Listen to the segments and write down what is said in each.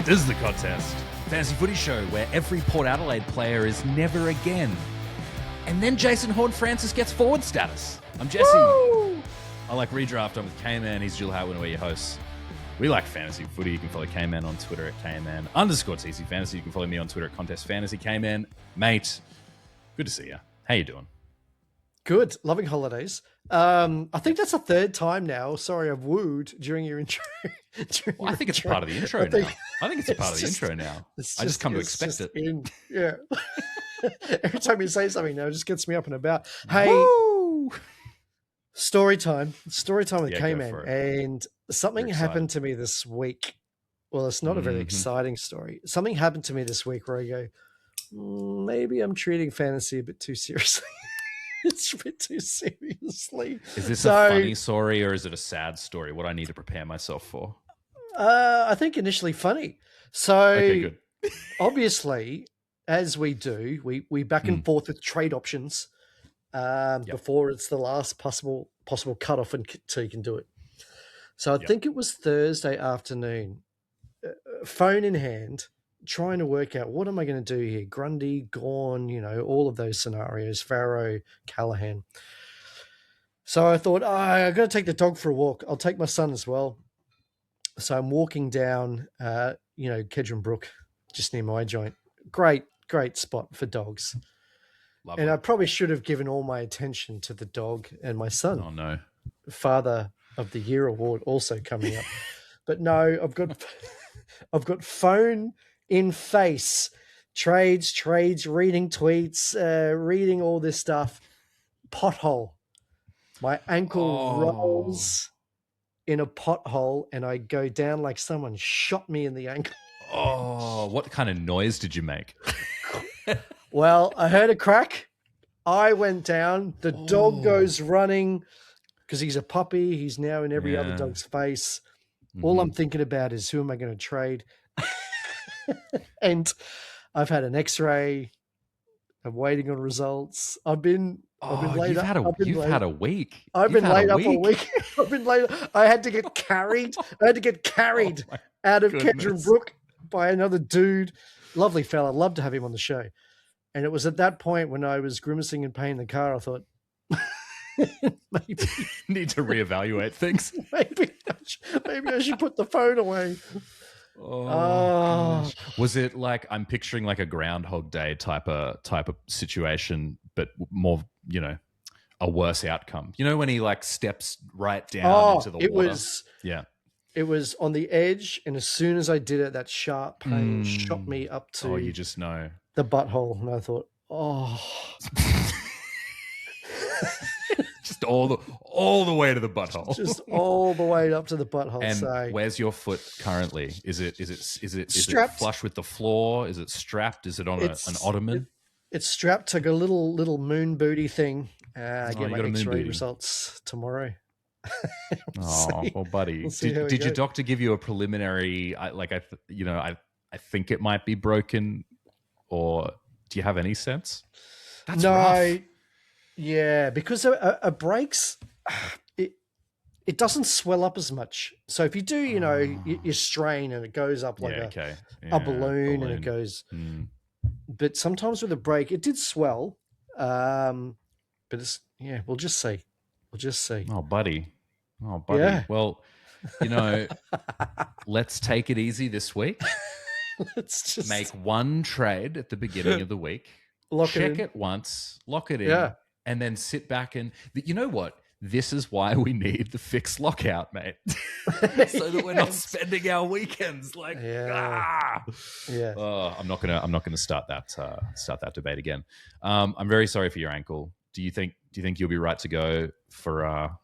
This is the contest. Fantasy footy show where every Port Adelaide player is never again. And then Jason Horne-Francis gets forward status. I'm Jesse. Woo! I like redraft. I'm with K-Man. He's Jill Howard. We're your hosts. We like fantasy footy. You can follow K-Man on Twitter at K-Man_TC Fantasy. You can follow me on Twitter at Contest Fantasy. K-Man, mate, good to see you. How you doing? Good. Loving holidays. I think that's the third time now. Sorry, I've wooed during your intro. I think it's part of the intro now. I think it's a part of the intro now. I just come to expect it. Yeah. Every time you say something now, it just gets me up and about. Hey, Woo! story time. Story time with Yeah, K-Man. go for it. And something happened to me this week. Well, it's not a very exciting story. Something happened to me this week where I go, maybe I'm treating fantasy a bit too seriously. It's a bit too seriously. Is this a funny story or is it a sad story? What I need to prepare myself for? I think initially funny. So Okay, good. obviously, as we do, we back and forth with trade options before it's the last possible cutoff until you can do it. So I think it was Thursday afternoon, phone in hand, trying to work out what am I going to do here? Grundy, Gawn, all of those scenarios, Farrow, Callahan. So I thought, I've got to take the dog for a walk. I'll take my son as well. So I'm walking down, Kedron Brook, just near my joint. Great spot for dogs. Lovely. And I probably should have given all my attention to the dog and my son. Oh, no. Father of the Year award also coming up. But no, I've got phone in face, trades, reading tweets, reading all this stuff. Pothole. My ankle rolls in a pothole and I go down like someone shot me in the ankle. Oh, what kind of noise did you make? Well, I heard a crack. I went down. The dog goes running because he's a puppy. He's now in every other dog's face. All I'm thinking about is who am I going to trade? And I've had an X-ray. I'm waiting on results. I've been laid up. You've had a week. I've been laid up a week. I've been laid up. I had to get carried. Out of Kedron Brook by another dude. Lovely fella. Love to have him on the show. And it was at that point when I was grimacing in pain in the car, I thought, maybe need to reevaluate things. maybe I should put the phone away. Oh, gosh. Was it like, I'm picturing like a Groundhog Day type of situation, but more, a worse outcome. When he like steps right down into the water? It was on the edge, and as soon as I did it, that sharp pain shot me up to you just know the butthole, and I thought, just all the way to the butthole. Just all the way up to the butthole. And so, where's your foot currently? Is it strapped? flush with the floor? Is it strapped? Is it on an ottoman? It's strapped to a little moon booty thing. I get my X-ray results tomorrow. Well, buddy, did your doctor give you a preliminary? I think it might be broken, or do you have any sense? That's rough. Yeah, because a breaks, it doesn't swell up as much. So if you do, you strain and it goes up like a balloon, and it goes. But sometimes with a break, it did swell. But it's we'll just see. Oh, buddy. Yeah. Well, let's take it easy this week. Let's just make one trade at the beginning of the week. Check it once, lock it in, and then sit back and you know what? This is why we need the fixed lockout, mate. So that we're not spending our weekends like Oh, I'm not gonna start that debate again. I'm very sorry for your ankle. Do you think you'll be right to go for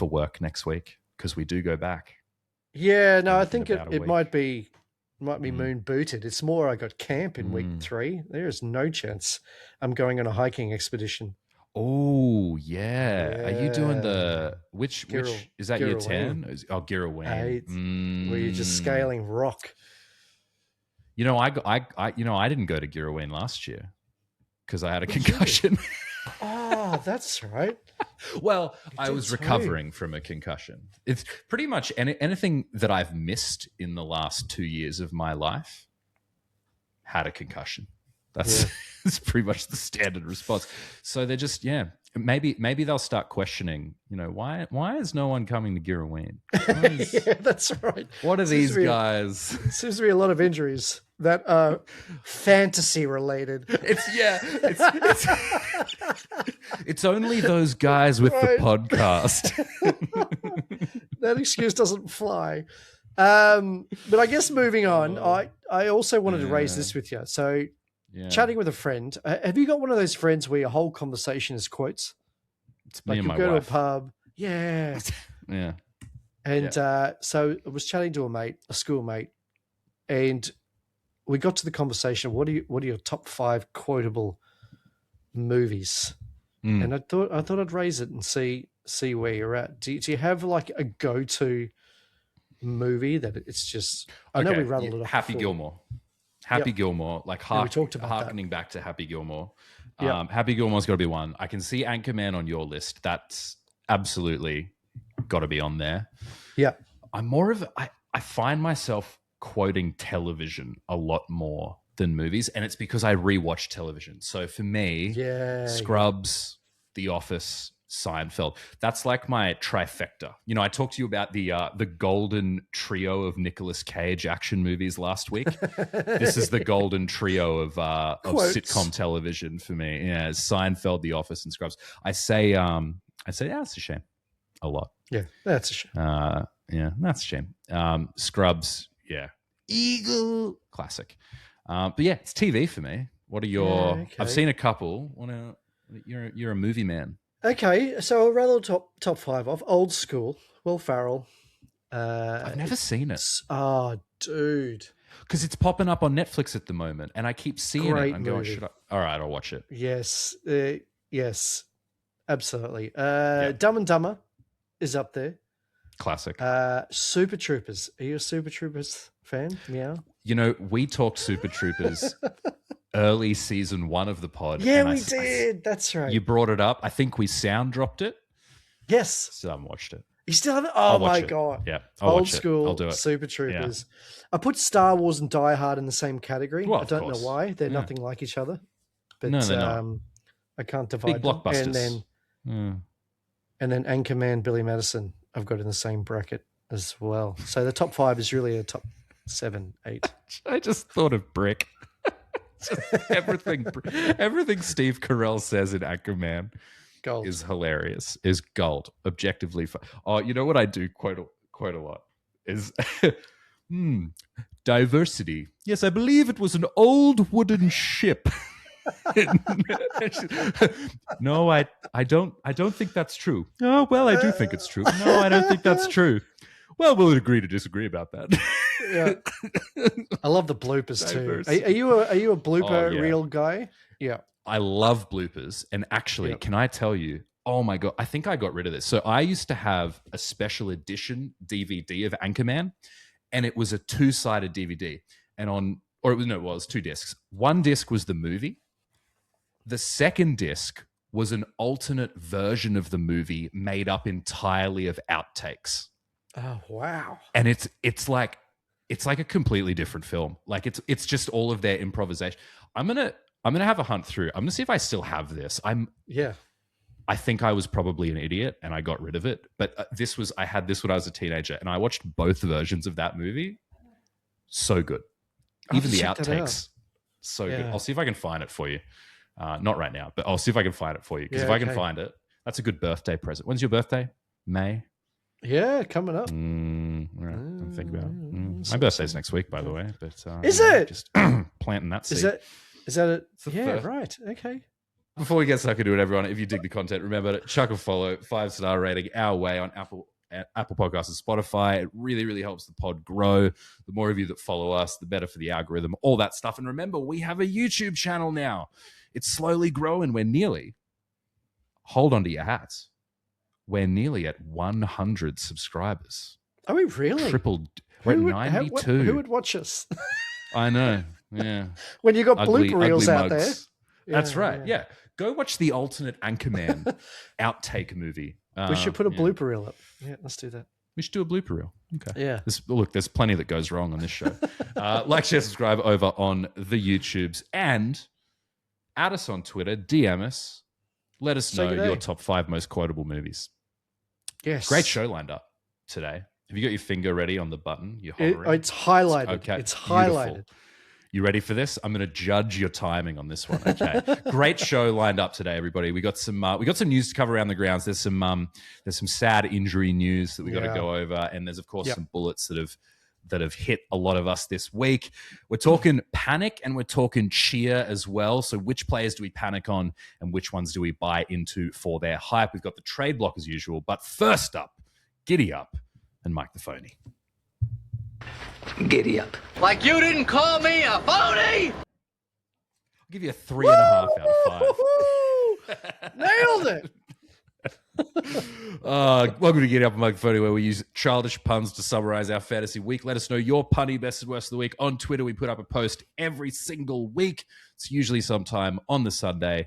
work next week? Because we do go back. Yeah, no, I think it might be moon booted. It's more I got camp in week 3. There is no chance I'm going on a hiking expedition. Oh, yeah. Are you doing which is that year 10? Girraween. Where you're just scaling rock. I didn't go to Girraween last year because I had a concussion. Oh, that's right. Well, I did was too. recovering from a concussion. It's pretty much anything that I've missed in the last 2 years of my life had a concussion. That's it's pretty much the standard response. So they're just maybe they'll start questioning. Why is no one coming to Girraween? Yeah, that's right. What are these guys? Seems to be a lot of injuries that are fantasy related. It's only those guys with the podcast. That excuse doesn't fly. But I guess moving on, I also wanted to raise this with you. So chatting with a friend, have you got one of those friends where your whole conversation is quotes? It's me and my go wife. to a pub. Yeah. Yeah. And so I was chatting to a schoolmate, and we got to the conversation, what are your top 5 quotable movies? And I thought I'd raise it and see where you're at. Do you have like a go-to movie that it's just? I know we rattled it up. Happy before. Gilmore, like we talked about harkening back to Happy Gilmore. Happy Gilmore's got to be one. I can see Anchorman on your list. That's absolutely got to be on there. Yeah, I'm more of I find myself quoting television a lot more than movies, and it's because I rewatch television. So for me, Scrubs, The Office, Seinfeld, that's like my trifecta. I talked to you about the golden trio of Nicolas Cage action movies last week. This is the golden trio of sitcom television for me. Yeah, Seinfeld, The Office, and Scrubs. I say that's a shame. A lot. Yeah, that's a shame. That's a shame. Scrubs, Eagle, classic. But it's TV for me. What are your? Okay. I've seen a couple. You're a movie man. Okay, so I'll rattle top 5 off. Old School, Will Ferrell. I've never seen it. Oh, dude. Because it's popping up on Netflix at the moment, and I keep seeing Great it. I'm going, all right, I'll watch it. Yes, yes, absolutely. Dumb and Dumber is up there. Classic. Super Troopers. Are you a Super Troopers fan? Yeah. We talked Super Troopers early season 1 of the pod. Yeah, we did. That's right. You brought it up. I think we sound dropped it. Yes. So I haven't watched it. You still haven't? Oh, my God. Yeah. Old School, I'll do it. Super Troopers. Yeah. I put Star Wars and Die Hard in the same category. Well, I don't know why. They're nothing like each other. But no, they're not. I can't divide Big blockbusters. And then Anchorman, Billy Madison, I've got in the same bracket as well. So the top 5 is really a top 7, 8. I just thought of Brick. everything Steve Carell says in Anchorman gold. Is hilarious. Is gold. Objectively. Oh, you know what I do quite a lot is diversity. Yes, I believe it was an old wooden ship. No, I don't think that's true. Oh, well, I do think it's true. No, I don't think that's true. Well, we'll agree to disagree about that. Yeah, I love the bloopers too. Are you a blooper reel guy? Yeah, I love bloopers. And actually, can I tell you? Oh my God, I think I got rid of this. So I used to have a special edition DVD of Anchorman, and it was a 2-sided DVD, and it was 2 discs. One disc was the movie. The second disc was an alternate version of the movie made up entirely of outtakes. Oh wow! And it's like a completely different film. Like it's just all of their improvisation. I'm gonna have a hunt through. I'm gonna see if I still have this. I think I was probably an idiot and I got rid of it. But I had this when I was a teenager, and I watched both versions of that movie. So good, even the outtakes. So good. I'll see if I can find it for you. Not right now, but I'll see if I can find it for you. Because if I can find it, that's a good birthday present. When's your birthday? May? Yeah, coming up. All right, I'm thinking about it. My birthday's next week, by the way. But is it? Just planting that seed. Is that it? Yeah, right. Okay. Before we get stuck into it, everyone, if you dig the content, remember to chuck a follow, 5-star rating our way on Apple Podcasts and Spotify. It really, really helps the pod grow. The more of you that follow us, the better for the algorithm, all that stuff. And remember, we have a YouTube channel now. It's slowly growing. We're nearly, hold on to your hats, we're nearly at 100 subscribers. Are we really? Tripled. We're at 92. Who would watch us? I know. Yeah. When you got blooper reels out there. That's right. Yeah. Go watch the alternate Anchorman outtake movie. We should put a blooper reel up. Yeah, let's do that. We should do a blooper reel. Okay. Yeah. There's plenty that goes wrong on this show. Like, share, subscribe over on the YouTubes, and add us on Twitter. DM us. Let us know your top 5 most quotable movies. Yes. Great show lined up today. Have you got your finger ready on the button? You're hovering. It's highlighted. Okay. It's highlighted. Beautiful. You ready for this? I'm going to judge your timing on this one. Okay. Great show lined up today, everybody. We got some news to cover around the grounds. There's some sad injury news that we got to go over, and there's of course some bullets that have hit a lot of us this week. We're talking panic and we're talking cheer as well. So which players do we panic on and which ones do we buy into for their hype? We've got the trade block as usual, but first up, Giddy Up and Mike the Phony. Giddy up. Like you didn't call me a phony? I'll give you a 3.5 out of 5. Nailed it. Welcome to Get Up and Mike the Phony, where we use childish puns to summarize our fantasy week. Let us know your punny best and worst of the week. On Twitter, we put up a post every single week. It's usually sometime on the Sunday.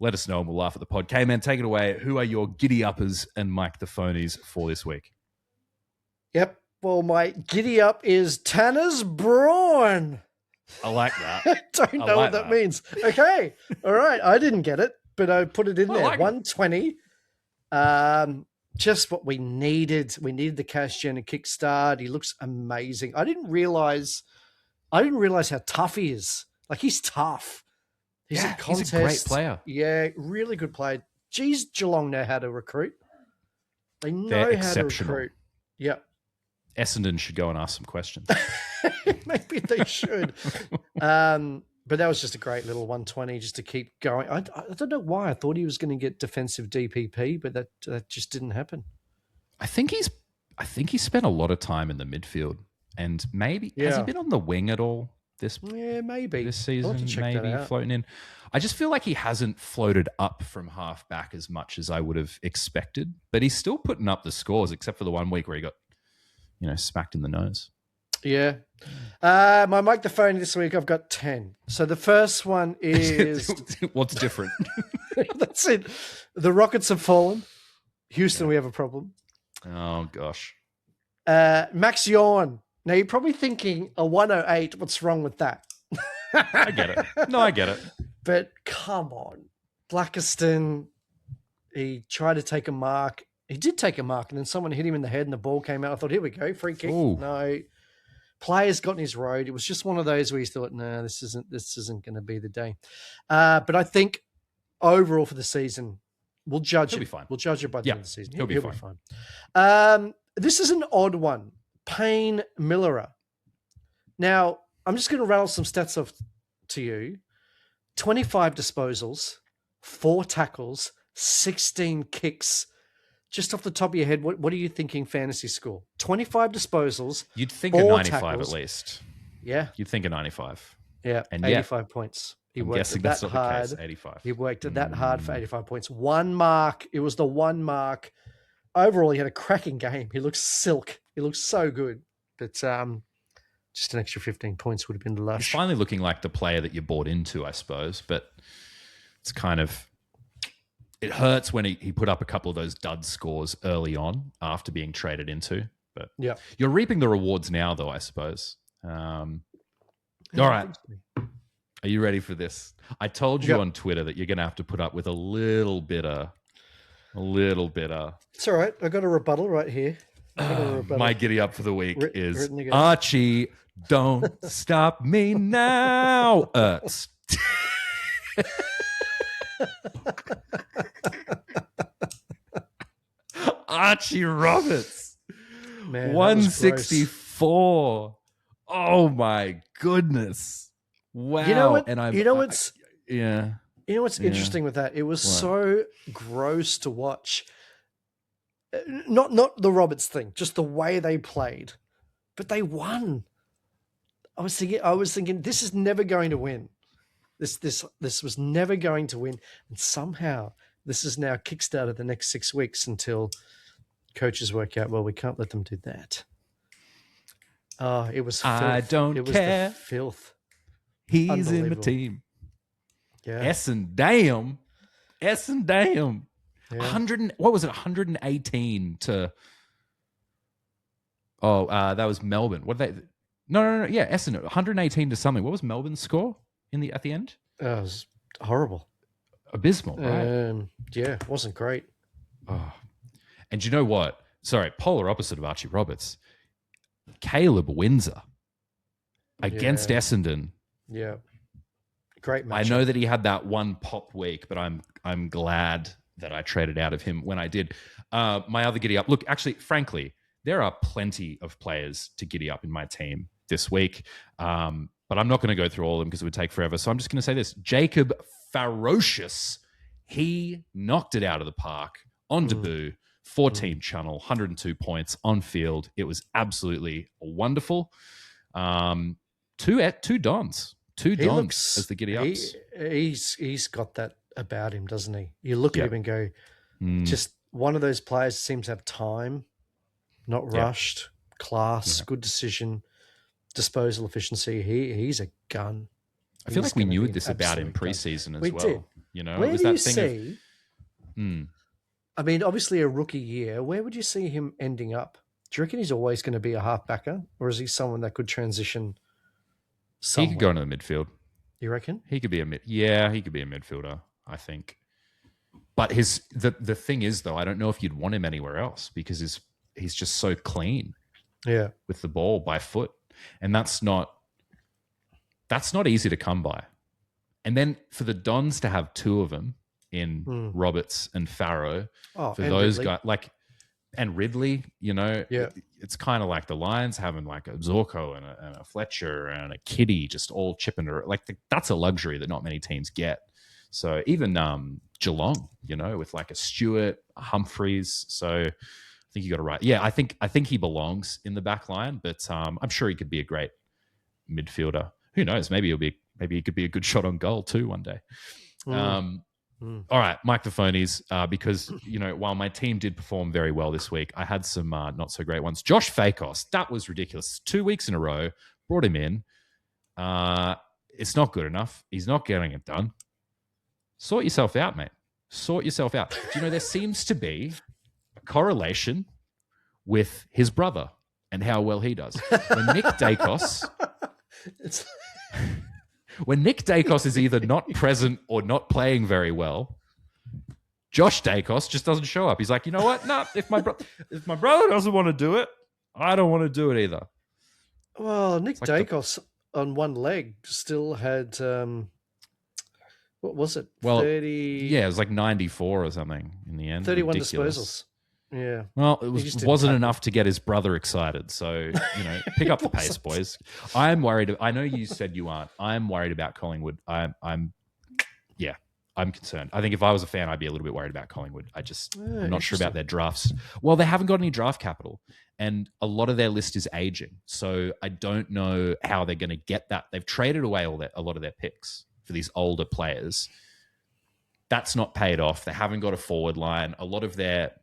Let us know and we'll laugh at the pod. K-Man, take it away. Who are your Giddy Uppers and Mike the Phonies for this week? Yep. Well, my Giddy Up is Tanner's Brawn. I like that. I don't know what that means. Okay. All right. I didn't get it, but I put it in there. Like 120. Just what we needed. We needed the cash gen and kickstart. He looks amazing. I didn't realize how tough he is. Like, he's tough. He's in contests. He's a great player. Yeah, really good player. Geez, Geelong know how to recruit. They know how to recruit. Yep. Essendon should go and ask some questions. Maybe they should. But that was just a great little 120 just to keep going. I don't know why. I thought he was going to get defensive DPP, but that just didn't happen. I think he spent a lot of time in the midfield, and maybe has he been on the wing at all this season? Maybe floating in. I just feel like he hasn't floated up from half back as much as I would have expected, but he's still putting up the scores, except for the 1 week where he got smacked in the nose. Yeah. My Mike the Phony this week, I've got 10. So the first one is... What's different? That's it. The Rockets have fallen. Houston, we have a problem. Oh, gosh. Max Yorn. Now, you're probably thinking, a 108, what's wrong with that? I get it. No, I get it. But come on. Blackiston, he tried to take a mark. He did take a mark, and then someone hit him in the head and the ball came out. I thought, here we go, free kick. Ooh. No. Players got in his road. It was just one of those where you thought, no, this isn't going to be the day. But I think overall for the season, we'll judge it. Be fine. We'll judge it by the end of the season. He'll be fine. This is an odd one. Payne Millerer. Now, I'm just going to rattle some stats off to you. 25 disposals, 4 tackles, 16 kicks. Just off the top of your head, what are you thinking fantasy score? 25 disposals. You'd think a 95 tackles. At least. Yeah. You'd think a 95. Yeah, and 85 points. I'm guessing that's not the case, 85. He worked that hard for 85 points. 1 mark. It was the 1 mark. Overall, he had a cracking game. He looks silk. He looks so good. But just an extra 15 points would have been lush. He's finally looking like the player that you bought into, I suppose. But it's kind of... It hurts when he put up a couple of those dud scores early on after being traded into. But you're reaping the rewards now, though, I suppose. All right. Are you ready for this? I told you on Twitter that you're going to have to put up with a little bitter. It's all right. I got a rebuttal right here. My Giddy Up for the week is Archie, don't stop me now. Archie Roberts, man, 164. Oh my goodness! Wow. You know what? what's interesting with that? It was so gross to watch. Not the Roberts thing, just the way they played. But they won. I was thinking, this is never going to win. This was never going to win, and somehow this is now kickstarted the next 6 weeks until coaches work out, well, we can't let them do that. Oh, it was filth. I don't care. The filth. He's in the team. Yeah. Essendon, damn. Yeah. 100. What was it? 118 to. Oh, that was Melbourne. What did they? No. Yeah, Essendon. 118 to something. What was Melbourne's score at the end? It was horrible. Abysmal, right? Yeah, it wasn't great. Oh. And you know what? Sorry, polar opposite of Archie Roberts. Caleb Windsor against Essendon. Yeah. Great match. I know that he had that one pop week, but I'm glad that I traded out of him when I did. My other giddy up. Look, actually, frankly, there are plenty of players to giddy up in my team this week, but I'm not going to go through all of them because it would take forever. So I'm just going to say this. Jacob Ferocious, he knocked it out of the park on debut, 14 channel, 102 points on field. It was absolutely wonderful. Two Dons. Two Dons as the giddy ups. He's got that about him, doesn't he? You look at him and go, just one of those players seems to have time, not rushed, class, good decision, disposal efficiency. He's a gun. I feel like we knew this about him preseason as well. Did. You know, where it was do that you thing see? I mean, obviously a rookie year. Where would you see him ending up? Do you reckon he's always going to be a halfbacker, or is he someone that could transition? Somewhere? He could go into the midfield. You reckon? He could be he could be a midfielder, I think. But the thing is, though, I don't know if you'd want him anywhere else because he's just so clean. Yeah. With the ball by foot. And that's not easy to come by. And then for the Dons to have two of them in Roberts and Farrow, for those Ridley. guys, and Ridley, you know, it's kind of like the Lions having like a Zorko and a Fletcher and a Kitty just all chipping her. That's a luxury that not many teams get. So even Geelong, you know, with like a Stewart, a Humphreys. So I think you got it right. Yeah, I think he belongs in the back line, but I'm sure he could be a great midfielder. Who knows? Maybe he could be a good shot on goal too one day. All right, Mike the Phonies, because, you know, while my team did perform very well this week, I had some not so great ones. Josh Fakos, that was ridiculous. 2 weeks in a row, brought him in. It's not good enough. He's not getting it done. Sort yourself out, mate. Sort yourself out. Do you know, there seems to be a correlation with his brother and how well he does. When Nick Dacos... When Nick Dacos is either not present or not playing very well, Josh Dacos just doesn't show up. He's like, you know what? No, if my brother doesn't want to do it, I don't want to do it either. Well, Nick Dacos on one leg still had, what was it? Well, 30... Yeah, it was like 94 or something in the end. 31 Ridiculous. disposals. Yeah. Well, it wasn't enough to get his brother excited. So, you know, pick up the pace, boys. I'm worried. I know you said you aren't. I'm worried about Collingwood. I'm concerned. I think if I was a fan, I'd be a little bit worried about Collingwood. I'm not sure about their drafts. Well, they haven't got any draft capital, and a lot of their list is aging. So I don't know how they're going to get that. They've traded away a lot of their picks for these older players. That's not paid off. They haven't got a forward line. A lot of their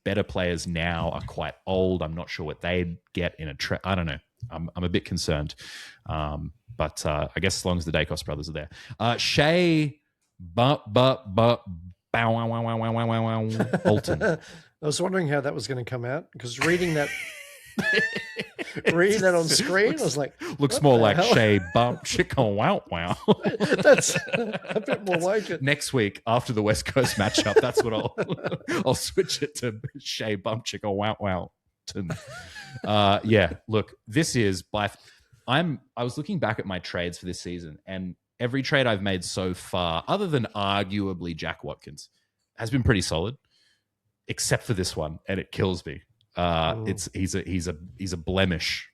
better players now are quite old. I'm not sure what they'd get in a trade. I don't know. I'm a bit concerned. But I guess as long as the Dacos brothers are there. Shea Bolton. I was wondering how that was going to come out because reading that on screen, I was like, looks more like Shea Bump Chicka Wow Wow. That's a bit more like it. Next week after the West Coast matchup, that's what I'll switch it to Shea Bump Chicka Wow Wow. Yeah, look, this is I was looking back at my trades for this season, and every trade I've made so far, other than arguably Jack Watkins, has been pretty solid, except for this one, and it kills me. He's a blemish.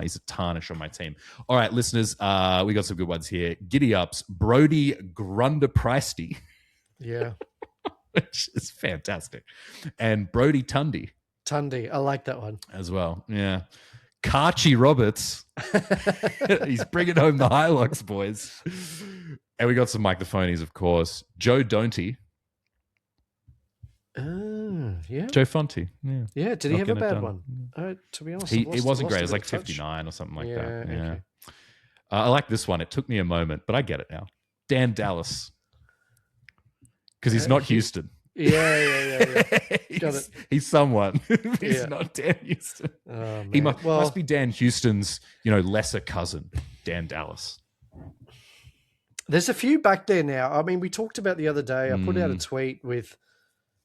He's a tarnish on my team. All right, listeners, we got some good ones here. Giddy ups, Brody Grunder-Preisty. Yeah. Which is fantastic. And Brody Tundy. I like that one. As well, yeah. Karchi Roberts. He's bringing home the Hilux, boys. And we got some Mike the Phonies, of course. Joe Donty. Yeah. Joe Fonte. Yeah. Yeah. Did he have a bad one? To be honest, he wasn't great. It was like 59 or something like that. Yeah. Okay. I like this one. It took me a moment, but I get it now. Dan Dallas. Because he's not Houston. Yeah. Got it. He's someone. He's not Dan Houston. Oh, he must be Dan Houston's, lesser cousin, Dan Dallas. There's a few back there now. I mean, we talked about the other day. I put out a tweet with,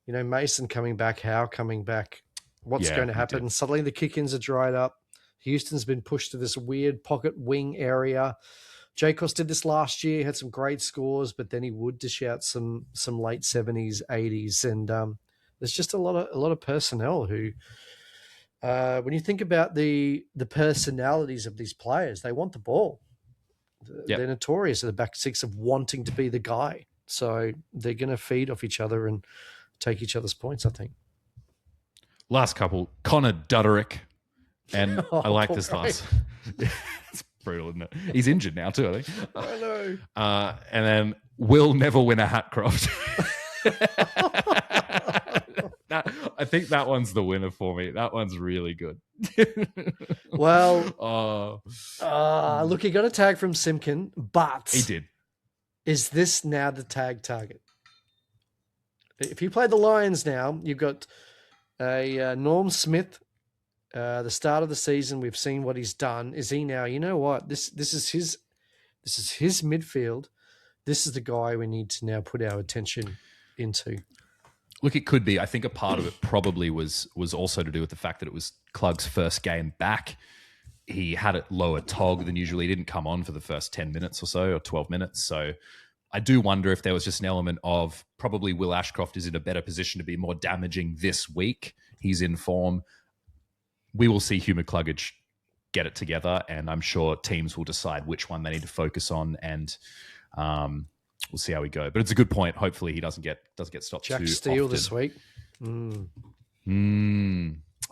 Mason coming back, Howe coming back. What's going to happen? And suddenly the kick-ins are dried up. Houston's been pushed to this weird pocket wing area. Jacobs did this last year, had some great scores, but then he would dish out some late 70s, 80s. And there's just a lot of personnel who, when you think about the personalities of these players, they want the ball. They're notorious at the back six of wanting to be the guy. So they're going to feed off each other and take each other's points, I think. Last couple, Connor Duderick. And I like this last. It's brutal, isn't it? He's injured now too, I think. I know. And then Will never win a Hatcroft. I think that one's the winner for me. That one's really good. Well, look, he got a tag from Simkin, but he did. Is this now the tag target? If you play the Lions now, you've got a Norm Smith. The start of the season, we've seen what he's done. Is he now? You know what? This is his midfield. This is the guy we need to now put our attention into. Look, it could be. I think a part of it probably was also to do with the fact that it was Klug's first game back. He had it lower tog than usually. He didn't come on for the first 10 minutes or so, or 12 minutes. So I do wonder if there was just an element of probably Will Ashcroft is in a better position to be more damaging this week. He's in form. We will see Hugh McCluggage get it together, and I'm sure teams will decide which one they need to focus on, and we'll see how we go. But it's a good point. Hopefully he doesn't get stopped Jack too Steele often. this week.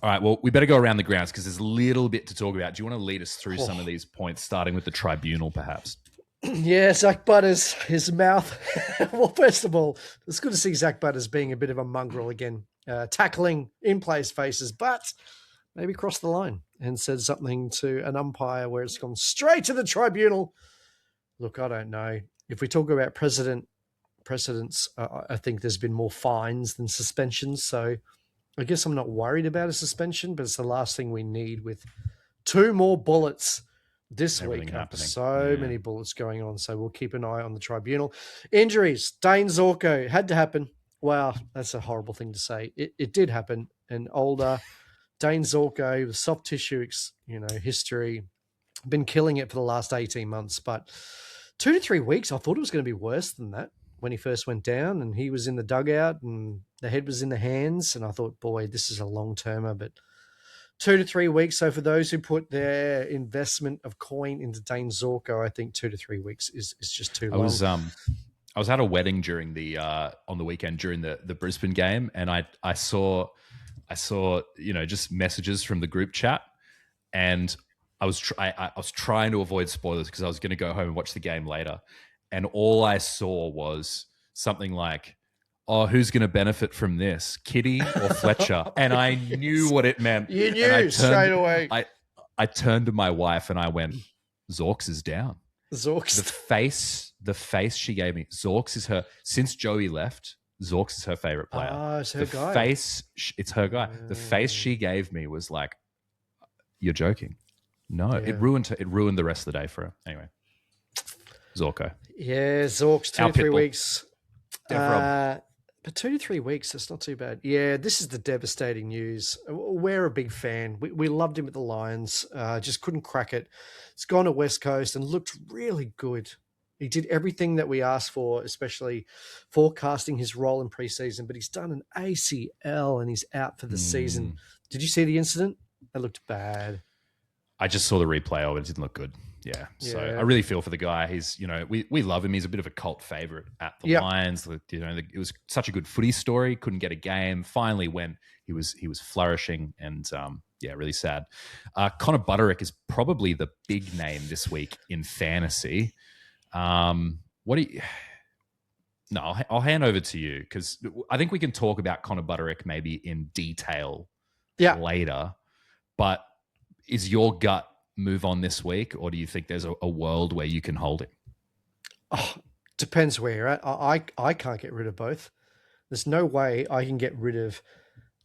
All right, well, we better go around the grounds because there's a little bit to talk about. Do you want to lead us through some of these points, starting with the tribunal, perhaps? Yeah, Zach Butters, his mouth. Well, first of all, it's good to see Zach Butters being a bit of a mongrel again, tackling in-place faces, but maybe crossed the line and said something to an umpire where it's gone straight to the tribunal. Look, I don't know. If we talk about precedents, I think there's been more fines than suspensions. So I guess I'm not worried about a suspension, but it's the last thing we need with 2 more bullets this week. So many bullets going on. So we'll keep an eye on the tribunal. Injuries. Dane Zorko had to happen. Wow, that's a horrible thing to say. It did happen. And older Dane Zorko with soft tissue, history, been killing it for the last 18 months. But 2 to 3 weeks, I thought it was going to be worse than that when he first went down and he was in the dugout and the head was in the hands. And I thought, boy, this is a long-termer. But 2 to 3 weeks. So for those who put their investment of coin into Dane Zorko, I think 2 to 3 weeks is just too long. I was at a wedding during the on the weekend during the Brisbane game, and I saw just messages from the group chat, and I was trying to avoid spoilers because I was going to go home and watch the game later, and all I saw was something like, "Oh, who's going to benefit from this, Kitty or Fletcher?" And I knew what it meant. You knew straight away. I turned to my wife and I went, "Zorks is down." Zorks. The face she gave me. Zorks is her. Since Joey left, Zorks is her favorite player. Oh, it's her guy. It's her guy. The face she gave me was like, "You're joking." No, it ruined her. It ruined the rest of the day for her. Anyway, Zorko. Yeah, Zorks, 2 to 3 weeks. Dev But 2 to 3 weeks, that's not too bad. Yeah, this is the devastating news. We're a big fan. We loved him at the Lions. Just couldn't crack it. He's gone to West Coast and looked really good. He did everything that we asked for, especially forecasting his role in preseason. But he's done an ACL and he's out for the season. Did you see the incident? It looked bad. I just saw the replay of it. It didn't look good. Yeah. So I really feel for the guy. He's, we love him. He's a bit of a cult favorite at the Lions. It was such a good footy story. Couldn't get a game. Finally, when he was flourishing, and really sad. Connor Butterick is probably the big name this week in fantasy. I'll hand over to you because I think we can talk about Connor Butterick maybe in detail later. But is your gut move on this week, or do you think there's a world where you can hold him? Oh, Depends where you're at. I can't get rid of both. There's no way I can get rid of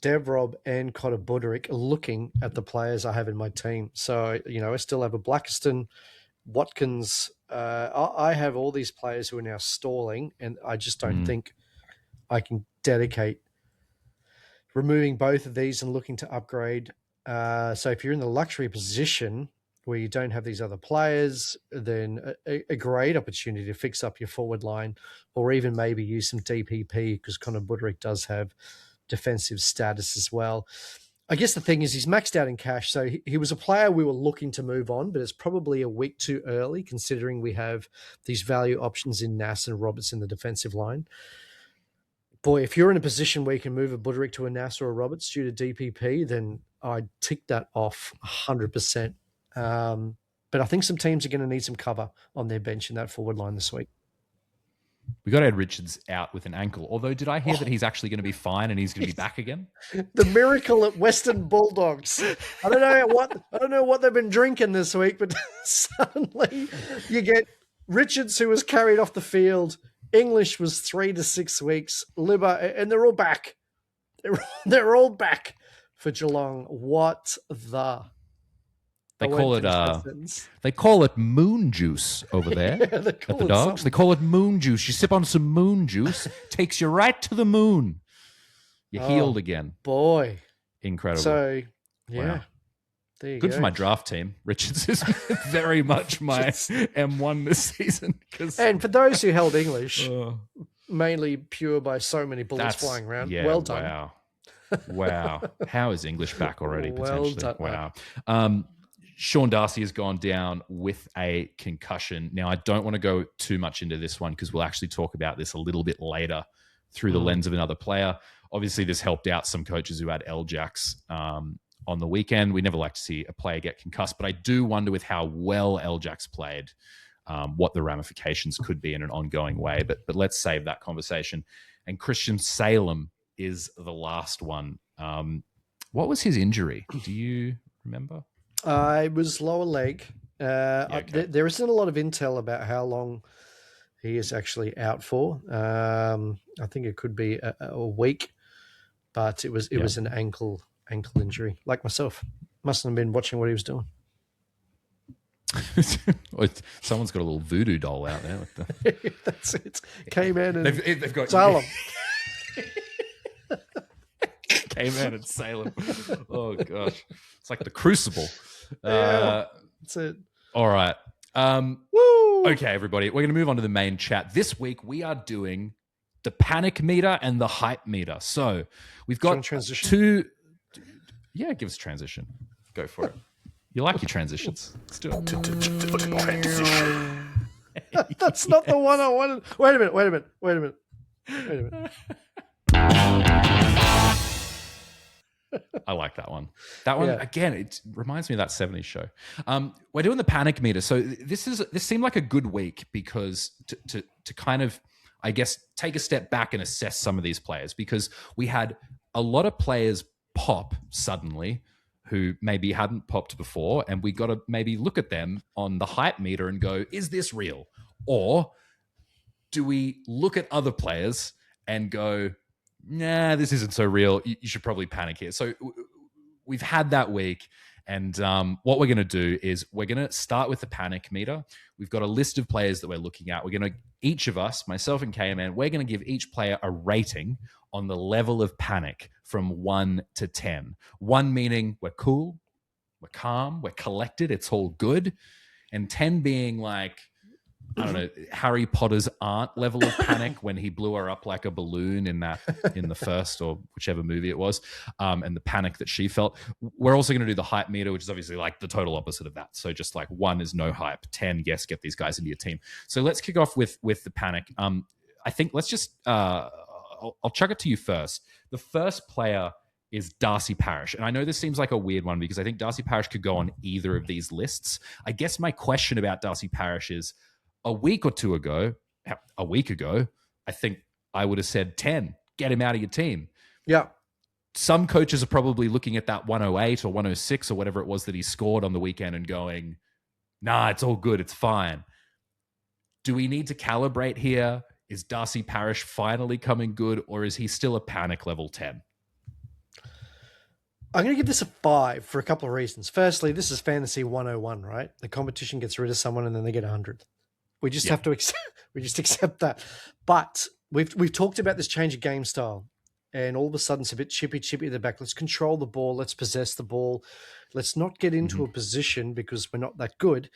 Dev Rob and Connor Buderick looking at the players I have in my team. So, I still have a Blackiston, Watkins. I have all these players who are now stalling, and I just don't think I can dedicate removing both of these and looking to upgrade. So if you're in the luxury position where you don't have these other players, then a great opportunity to fix up your forward line, or even maybe use some DPP, because Connor Buderick does have defensive status as well. I guess the thing is he's maxed out in cash, so he was a player we were looking to move on, but it's probably a week too early considering we have these value options in Nass and Roberts in the defensive line. Boy, if you're in a position where you can move a Buderick to a Nass or a Roberts due to DPP, then I'd tick that off 100%. But I think some teams are going to need some cover on their bench in that forward line this week. We got Ed Richards out with an ankle. Although, did I hear that he's actually going to be fine and he's going to be back again? The miracle at Western Bulldogs. I don't know what they've been drinking this week, but suddenly you get Richards, who was carried off the field. English was 3 to 6 weeks. Libba, and they're all back. They're all back for Geelong. What the? They call it moon juice over there at the Dogs. Something. They call it moon juice. You sip on some moon juice, takes you right to the moon. You're healed again. Boy. Incredible. So, yeah. Wow. There you go. Good for my draft team. Richards is very much my M1 this season. And for those who held English, mainly pure by so many bullets flying around, well done. Wow. How is English back already, potentially? Done. Wow. Sean Darcy has gone down with a concussion. Now, I don't want to go too much into this one because we'll actually talk about this a little bit later through the lens of another player. Obviously, this helped out some coaches who had LJACs on the weekend. We never like to see a player get concussed, but I do wonder with how well LJACs played, what the ramifications could be in an ongoing way. But let's save that conversation. And Christian Salem is the last one. What was his injury? Do you remember? It was lower leg. Okay. There isn't a lot of intel about how long he is actually out for. I think it could be a week, but it was an ankle injury, like myself. Mustn't have been watching what he was doing. Someone's got a little voodoo doll out there. That's it. K-Man and they've got Salem. K-Man and Salem. Oh, gosh. It's like the Crucible. That's it. All right. Woo! Okay, everybody. We're going to move on to the main chat. This week, we are doing the panic meter and the hype meter. So we've got two... Yeah, give us a transition. Go for it. You like your transitions. Let's do it. That's not the one I wanted. Wait a minute. I like that one. That one, again, it reminds me of that 70s show. We're doing the panic meter. So this seemed like a good week because to kind of, I guess, take a step back and assess some of these players, because we had a lot of players pop suddenly who maybe hadn't popped before, and we got to maybe look at them on the hype meter and go, is this real? Or do we look at other players and go, nah, this isn't so real. You should probably panic here. So we've had that week. And what we're going to do is we're going to start with the panic meter. We've got a list of players that we're looking at. We're going to, each of us, myself and KMN, we're going to give each player a rating on the level of panic from 1 to 10. 1 meaning we're cool, we're calm, we're collected, it's all good. And 10 being like, I don't know, Harry Potter's aunt level of panic when he blew her up like a balloon in the first or whichever movie it was, and the panic that she felt. We're also going to do the hype meter, which is obviously like the total opposite of that. So just like 1 is no hype, 10, yes, get these guys into your team. So let's kick off with the panic. I think let's just, I'll chuck it to you first. The first player is Darcy Parish. And I know this seems like a weird one because I think Darcy Parish could go on either of these lists. I guess my question about Darcy Parish is, a week ago, I think I would have said 10. Get him out of your team. Yeah. Some coaches are probably looking at that 108 or 106 or whatever it was that he scored on the weekend and going, nah, it's all good. It's fine. Do we need to calibrate here? Is Darcy Parish finally coming good, or is he still a panic level 10? I'm going to give this a 5 for a couple of reasons. Firstly, this is Fantasy 101, right? The competition gets rid of someone and then they get 100. We just have to accept that. But we've talked about this change of game style, and all of a sudden it's a bit chippy at the back. Let's control the ball. Let's possess the ball. Let's not get into a position, because we're not that good,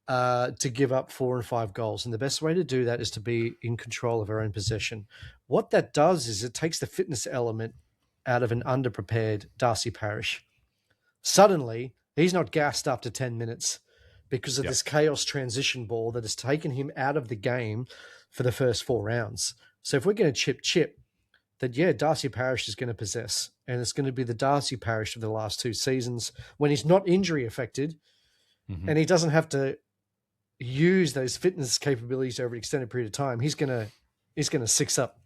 to give up 4 and 5 goals. And the best way to do that is to be in control of our own possession. What that does is it takes the fitness element out of an underprepared Darcy Parish. Suddenly, he's not gassed after 10 minutes because of this chaos transition ball that has taken him out of the game for the first 4 rounds. So if we're going to chip, then Darcy Parish is going to possess. And it's going to be the Darcy Parish of the last 2 seasons when he's not injury affected and he doesn't have to use those fitness capabilities over an extended period of time. He's going to six up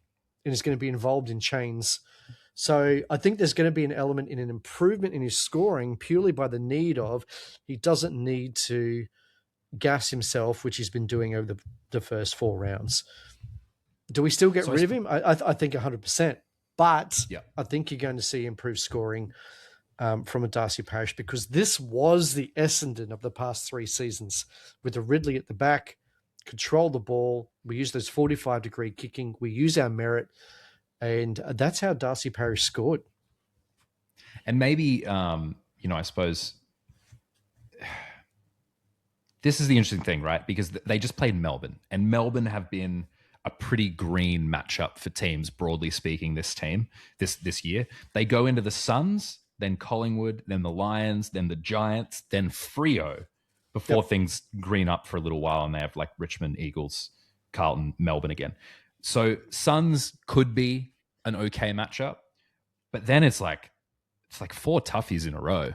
and he's going to be involved in chains. So I think there's going to be an element in an improvement in his scoring purely by the need of he doesn't need to gas himself, which he's been doing over the first 4 rounds. Do we still get rid of him? I think 100%. But I think you're going to see improved scoring from a Darcy Parish, because this was the Essendon of the past 3 seasons, with the Ridley at the back, control the ball. We use those 45-degree kicking. We use our merit. And that's how Darcy Parish scored. And maybe, I suppose this is the interesting thing, right? Because they just played Melbourne, and Melbourne have been a pretty green matchup for teams, broadly speaking, this year. They go into the Suns, then Collingwood, then the Lions, then the Giants, then Freo, before things green up for a little while, and they have like Richmond, Eagles, Carlton, Melbourne again. So Suns could be an okay matchup, but then it's like 4 toughies in a row.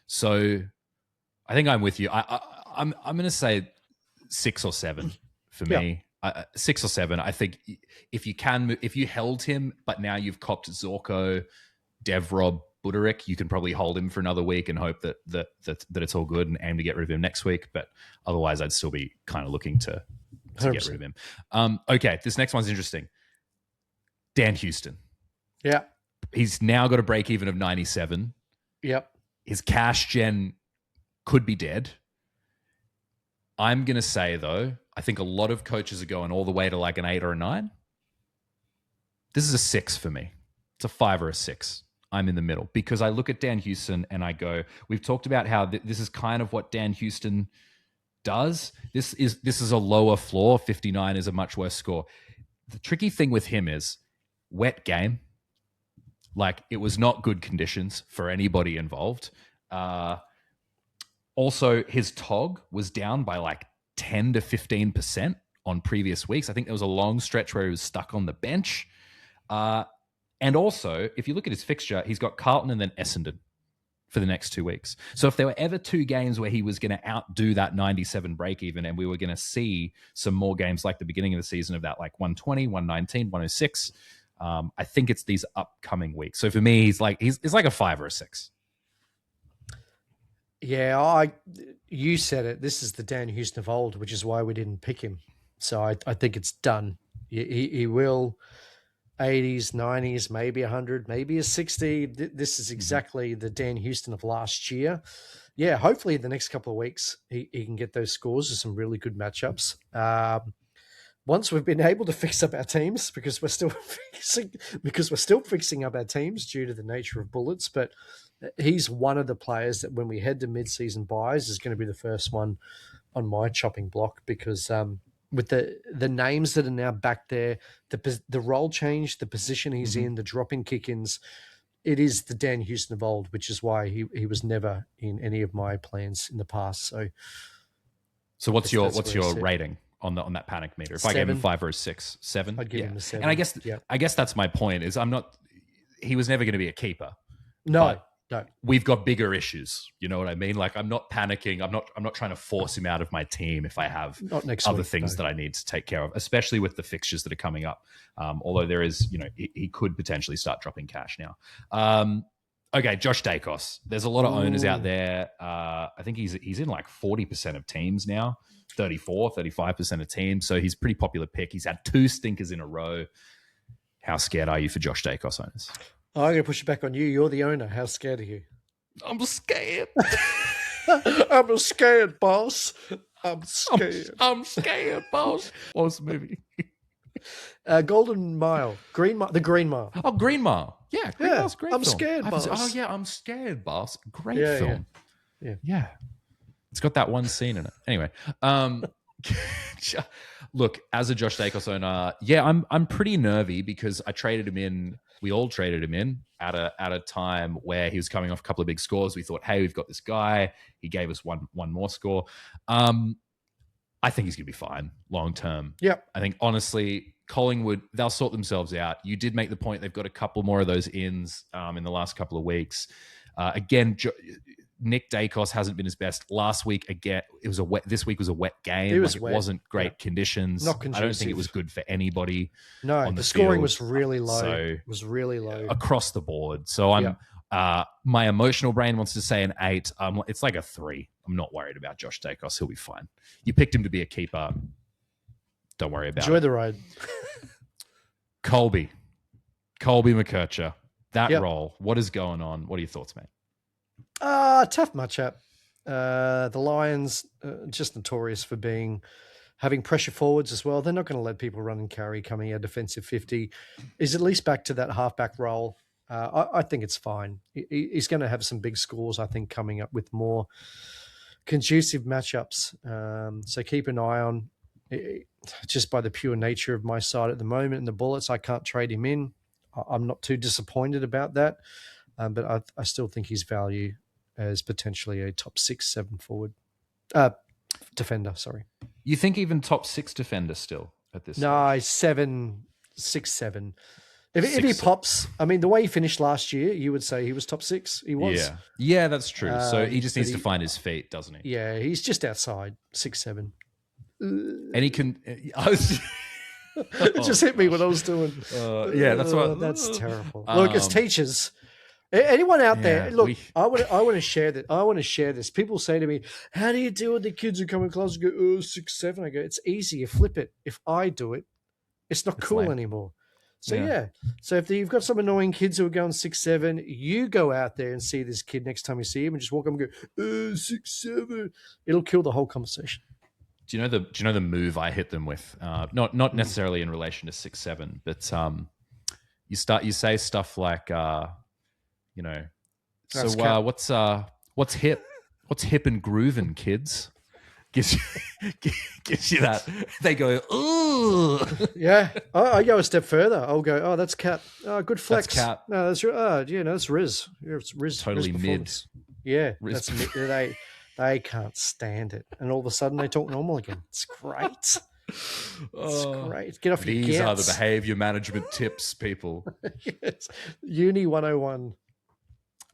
So I think I'm with you. I'm going to say 6 or 7 for me. 6 or 7. I think if you held him, but now you've copped Zorko, Devrob, Buderick, you can probably hold him for another week and hope that it's all good and aim to get rid of him next week. But otherwise, I'd still be kind of looking to get rid of him. Okay, this next one's interesting. Dan Houston. Yeah. He's now got a break even of 97. Yep. His cash gen could be dead. I'm going to say, though, I think a lot of coaches are going all the way to like an 8 or a 9. This is a 6 for me. It's a 5 or a 6. I'm in the middle because I look at Dan Houston and I go, we've talked about how this is kind of what Dan Houston does. This is a lower floor. 59 is a much worse score. The tricky thing with him is wet game. Like, it was not good conditions for anybody involved. Also, his TOG was down by like 10 to 15% on previous weeks. I think there was a long stretch where he was stuck on the bench. And also, if you look at his fixture, he's got Carlton and then Essendon for the next 2 weeks. So if there were ever 2 games where he was going to outdo that 97 break even, and we were going to see some more games like the beginning of the season of that, like 120, 119, 106, I think it's these upcoming weeks. So for me, he's like a 5 or a 6. Yeah, you said it. This is the Dan Houston of old, which is why we didn't pick him. So I think it's done. He will 80s, 90s, maybe 100, maybe a 60. This is exactly the Dan Houston of last year. Yeah, hopefully in the next couple of weeks he can get those scores of some really good matchups. Once we've been able to fix up our teams, because we're still fixing up our teams due to the nature of bullets, but he's one of the players that when we head to mid-season buys is going to be the first one on my chopping block, because with the names that are now back there, the role change, the position he's in, the dropping kick-ins, it is the Dan Houston of old, which is why he was never in any of my plans in the past. So what's your rating on that panic meter? If 7. I gave him 5 or a 6, 7, I'd give him a 7. And I guess that's my point. Is he was never going to be a keeper. No. We've got bigger issues. You know what I mean? Like, I'm not panicking. I'm not trying to force him out of my team if I have other things that I need to take care of, especially with the fixtures that are coming up. Although there is, he could potentially start dropping cash now. Okay, Josh Dacos. There's a lot of owners out there. I think he's in like 40% of teams now. 34, 35% of teams. So he's a pretty popular pick. He's had 2 stinkers in a row. How scared are you for Josh Dacos owners? I'm going to push it back on you. You're the owner. How scared are you? I'm scared. I'm scared, boss. I'm scared. I'm scared, boss. What was the movie? Golden Mile. The Green Mile. Oh, Green Mile. Yeah, Green Mile's a great I'm film. scared, boss. Oh, yeah, I'm scared, boss. Great Yeah, film. Yeah. It's got that one scene in it. Anyway, look, as a Josh Dacos owner, I'm pretty nervy because I traded him in. We all traded him in at a time where he was coming off a couple of big scores. We thought, hey, we've got this guy. He gave us one more score. I think he's going to be fine long term. Yep. I think, honestly, Collingwood, they'll sort themselves out. You did make the point they've got a couple more of those ins in the last couple of weeks. Again, Nick Dacos hasn't been his best. Last week, again, it was a wet. This week was a wet game. It wasn't great conditions. Not conducive. I don't think it was good for anybody. No, on the field. scoring was really low. So, it was really low across the board. So my emotional brain wants to say an 8. It's like a 3. I'm not worried about Josh Dacos. He'll be fine. You picked him to be a keeper. Don't worry about it. Enjoy the ride. Colby McKercher. That role. What is going on? What are your thoughts, mate? Tough matchup. The Lions just notorious for having pressure forwards as well. They're not going to let people run and carry coming out defensive 50. Is at least back to that halfback role. I think it's fine. He's going to have some big scores, I think, coming up with more conducive matchups. So keep an eye on it. Just by the pure nature of my side at the moment and the Bullets, I can't trade him in. I'm not too disappointed about that. But I still think his value as potentially a top 6-7 forward. Defender, sorry. You think even top 6 defender still at this No, stage? 7, 6, 7. If he pops, I mean, the way he finished last year, you would say he was top 6. He was. Yeah, that's true. So he just needs to find his feet, doesn't he? Yeah, he's just outside 6, 7. And he can... It just hit me when I was doing. That's what. That's terrible. Look, as teachers, anyone out there, look, I want to share that. I want to share this. People say to me, "How do you deal with the kids who come in class and go 6, 7?" I go, "It's easy. You flip it. If I do it, it's not cool anymore." So so if you've got some annoying kids who are going 6, 7, you go out there and see this kid next time you see him and just walk up and go 6, 7. It'll kill the whole conversation. Do you know the move I hit them with? Not necessarily in relation to 6, 7, but you say stuff like what's hip and grooving, kids? Gives you that. They go, ooh. Yeah. I go a step further. I'll go, oh, that's Cap. Oh, good flex. That's Cap. No, that's that's Riz. Yeah, it's Riz. Totally Riz mid. Yeah. Riz. That's they can't stand it. And all of a sudden they talk normal again. It's great. It's great. Get off your These are gets. the behavior management tips, people. Yes. Uni 101.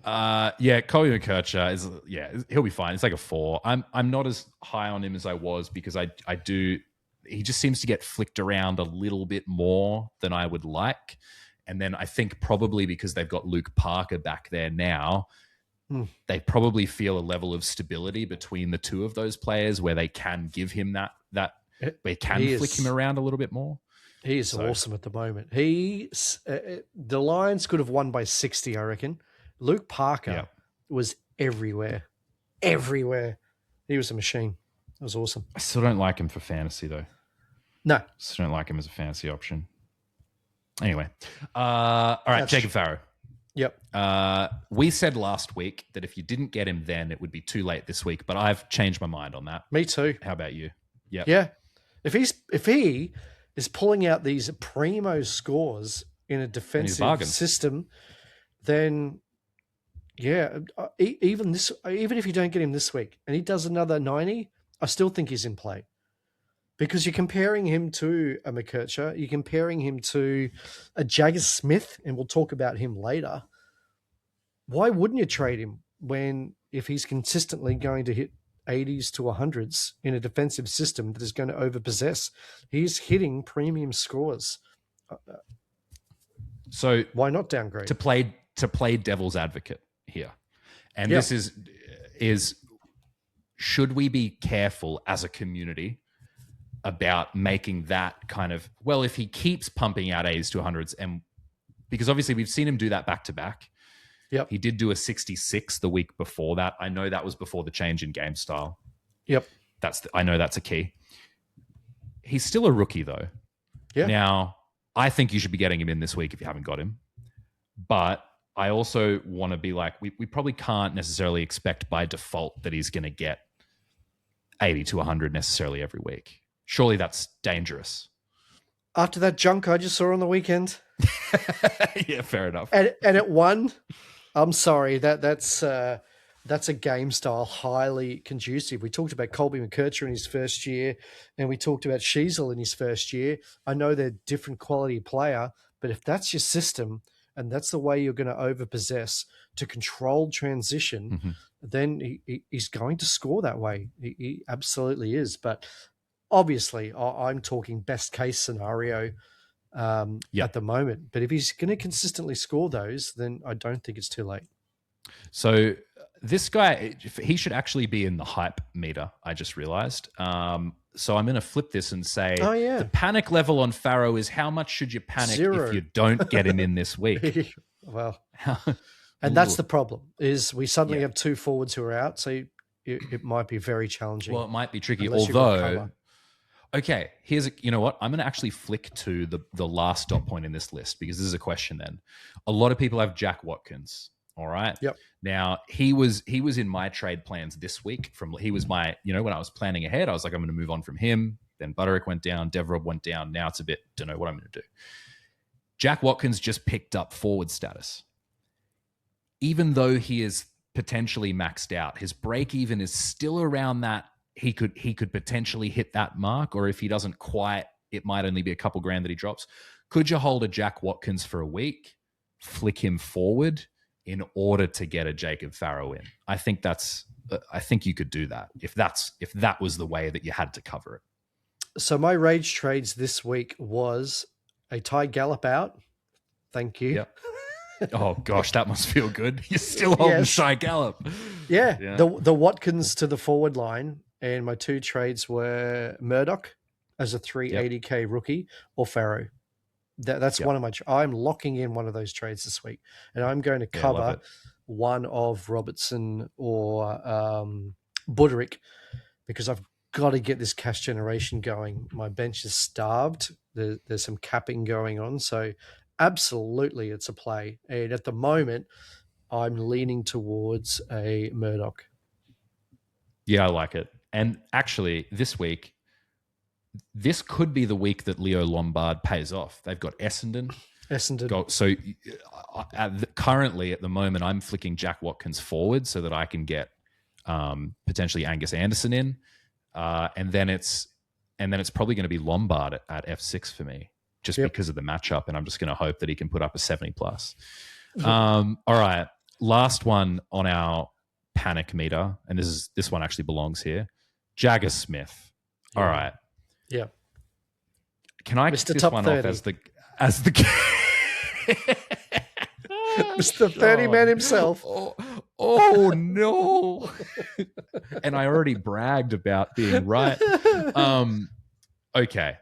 Colby McKercher he'll be fine. It's like a 4. I'm not as high on him as I was because he just seems to get flicked around a little bit more than I would like. And then I think probably because they've got Luke Parker back there now, they probably feel a level of stability between the two of those players where they can give him that they can flick him around a little bit more. He is awesome at the moment. The Lions could have won by 60, I reckon. Luke Parker was everywhere. Everywhere. He was a machine. It was awesome. I still don't like him for fantasy, though. No. Still don't like him as a fantasy option. Anyway. All right, Jacob Farrow. Yep. We said last week that if you didn't get him then, it would be too late this week, but I've changed my mind on that. Me too. How about you? Yep. Yeah. If he is pulling out these primo scores in a defensive system, then even if you don't get him this week and he does another 90, I still think he's in play. Because you're comparing him to a McKercher, you're comparing him to a Jagger Smith, and we'll talk about him later. Why wouldn't you trade him if he's consistently going to hit 80s to 100s in a defensive system that is going to overpossess? He's hitting premium scores. So why not downgrade? To play devil's advocate here. And this is should we be careful as a community about making that kind of, well, if he keeps pumping out 80s to 100s, and because obviously we've seen him do that back to back. Yep. He did do a 66 the week before that. I know that was before the change in game style. Yep. I know that's a key. He's still a rookie though. Yeah. Now, I think you should be getting him in this week if you haven't got him. But I also want to be like, we probably can't necessarily expect by default that he's going to get 80 to 100 necessarily every week. Surely that's dangerous. After that junk I just saw on the weekend. Yeah, fair enough. And it won. I'm sorry. That's a game style highly conducive. We talked about Colby McKercher in his first year, and we talked about Sheasel in his first year. I know they're different quality player, but if that's your system and that's the way you're going to overpossess to control transition, then he's going to score that way. He absolutely is. But obviously, I'm talking best case scenario at the moment. But if he's going to consistently score those, then I don't think it's too late. So this guy, he should actually be in the hype meter, I just realized. So I'm going to flip this and say the panic level on Farrow is how much should you panic 0. if you don't get him in this week? Well, and that's the problem, is we suddenly have 2 forwards who are out, so it might be very challenging. Well, it might be tricky, although... Okay, you know what? I'm going to actually flick to the last dot point in this list, because this is a question then. A lot of people have Jack Watkins, all right? Yep. Now, he was in my trade plans this week. He was my, when I was planning ahead, I was like, I'm going to move on from him. Then Butterick went down, Deverob went down. Now it's a bit, don't know what I'm going to do. Jack Watkins just picked up forward status. Even though he is potentially maxed out, his break even is still around that. He could potentially hit that mark, or if he doesn't quite, it might only be a couple grand that he drops. Could you hold a Jack Watkins for a week, flick him forward in order to get a Jacob Farrow in? I think you could do that if that was the way that you had to cover it. So my rage trades this week was a Ty Gallop out. Thank you. Yep. Oh gosh, that must feel good. You're still holding Ty Gallop. Yeah. The Watkins to the forward line. And my 2 trades were Murdoch as a 380k rookie or Farrow. That's one of my. I'm locking in one of those trades this week, and I'm going to cover one of Robertson or Butterick, because I've got to get this cash generation going. My bench is starved. There's some capping going on, so absolutely it's a play. And at the moment, I'm leaning towards a Murdoch. Yeah, I like it. And actually, this week, this could be the week that Leo Lombard pays off. They've got Essendon. So currently, at the moment, I'm flicking Jack Watkins forward so that I can get potentially Angus Anderson in, and then it's probably going to be Lombard at F6 for me, just because of the matchup, and I'm just going to hope that he can put up a 70 plus. All right, last one on our panic meter, and this one actually belongs here. Jagger Smith. All right. Yeah. Can I kick this one 30. off as the Mr. 30 man himself. Oh no. And I already bragged about being right. Okay.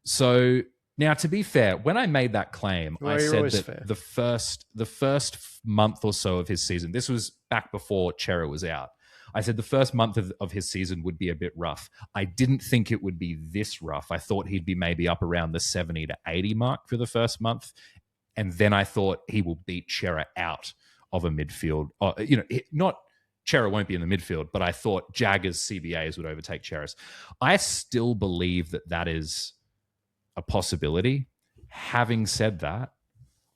So now, to be fair, when I made that claim, I said that the first month or so of his season, this was back before Chera was out, I said the first month of his season would be a bit rough. I didn't think it would be this rough. I thought he'd be maybe up around the 70 to 80 mark for the first month. And then I thought he will beat Chera out of a midfield. Not Chera won't be in the midfield, but I thought Jaggers CBAs would overtake Chera's. I still believe that is a possibility. Having said that,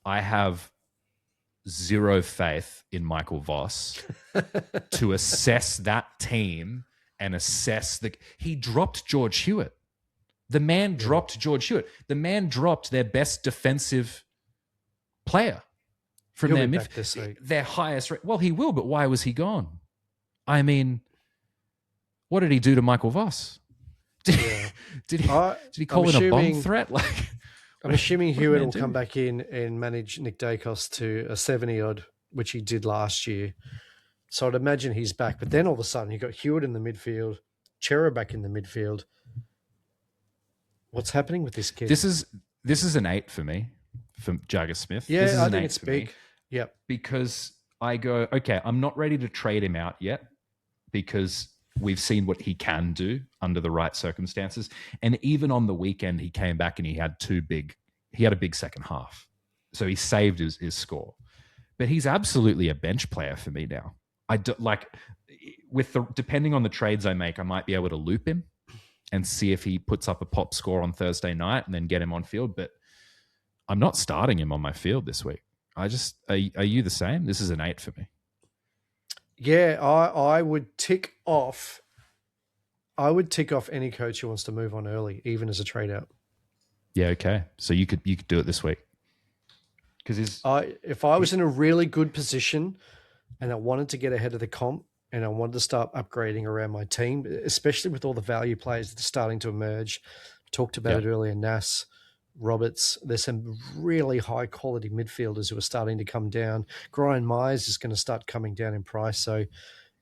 I have zero faith in Michael Voss to assess that team and assess he dropped George Hewitt. The man dropped George Hewitt. The man dropped their best defensive player from their highest rate. Well, he will, but why was he gone? I mean, what did he do to Michael Voss? Did he call it a bomb threat? I'm assuming Hewitt will come back in and manage Nick Dacos to a 70 odd, which he did last year. So I'd imagine he's back. But then all of a sudden, you've got Hewitt in the midfield, Chera back in the midfield. What's happening with this kid? This is an 8 for me, from Jagger Smith. Yeah, this is I an think 8 it's for big. me. Yep. Because I go, okay, I'm not ready to trade him out yet because we've seen what he can do under the right circumstances. And even on the weekend, he came back and he had a big second half. So he saved his score. But he's absolutely a bench player for me now. I do, like, depending on the trades I make, I might be able to loop him and see if he puts up a pop score on Thursday night and then get him on field. But I'm not starting him on my field this week. Are you the same? This is an 8 for me. Yeah, I would tick off. I would tick off any coach who wants to move on early, even as a trade out. Yeah, okay. So you could do it this week. Because if I was in a really good position and I wanted to get ahead of the comp and I wanted to start upgrading around my team, especially with all the value players that are starting to emerge, talked about it earlier, Nass, Roberts, there's some really high quality midfielders who are starting to come down. Brian Myers is going to start coming down in price. So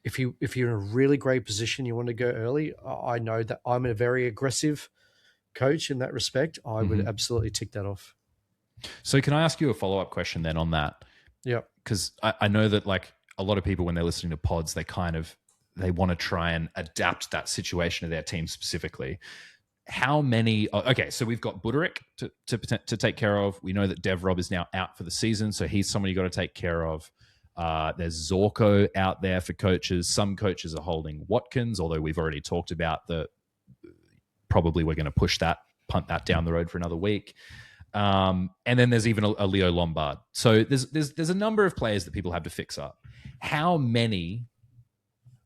if you're in a really great position, you want to go early, I know that I'm a very aggressive coach in that respect. I would absolutely tick that off. So can I ask you a follow-up question then on that? Yeah. Because I know that like a lot of people, when they're listening to pods, they want to try and adapt that situation to their team specifically. How many? Okay, so we've got Buderick to take care of. We know that Dev Rob is now out for the season, so he's someone you got to take care of. There's Zorko out there for coaches. Some coaches are holding Watkins, although we've already talked about probably we're going to punt that down the road for another week. And then there's even a Leo Lombard. So there's a number of players that people have to fix up. How many?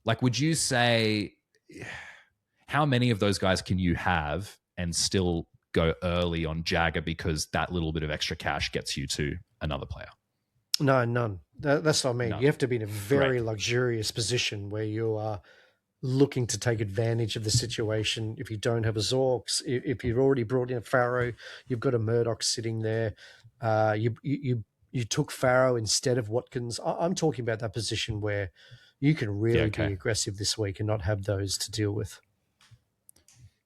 Like, would you say? How many of those guys can you have and still go early on Jagger because that little bit of extra cash gets you to another player? No, none. That's what I mean. None. You have to be in a very luxurious position where you are looking to take advantage of the situation. If you don't have a Zorks, if you've already brought in a Farrow, you've got a Murdoch sitting there. You took Farrow instead of Watkins. I'm talking about that position where you can really be aggressive this week and not have those to deal with.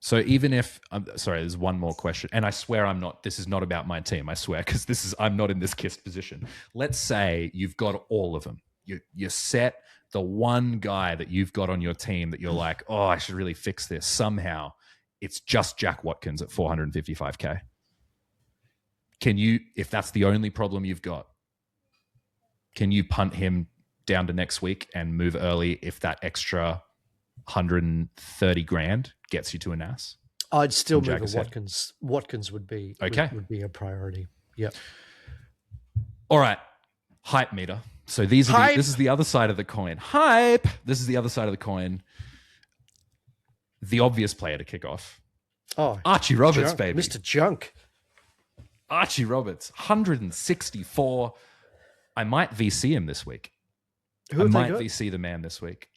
So even if, there's one more question, and I swear this is not about my team, I swear, because I'm not in this kissed position. Let's say you've got all of them. You're set, the one guy that you've got on your team that you're like, oh, I should really fix this. Somehow it's just Jack Watkins at 455K. Can you, if that's the only problem you've got, can you punt him down to next week and move early if that extra 130 grand gets you to a NAS? I'd still move a Watkins. Watkins would be would be a priority. Yep. All right. Hype meter. So this is the other side of the coin. Hype. This is the other side of the coin. The obvious player to kick off. Oh, Archie Roberts, Junk, baby. Mr. Junk. Archie Roberts, 164. I might VC him this week. Who I might VC the man this week.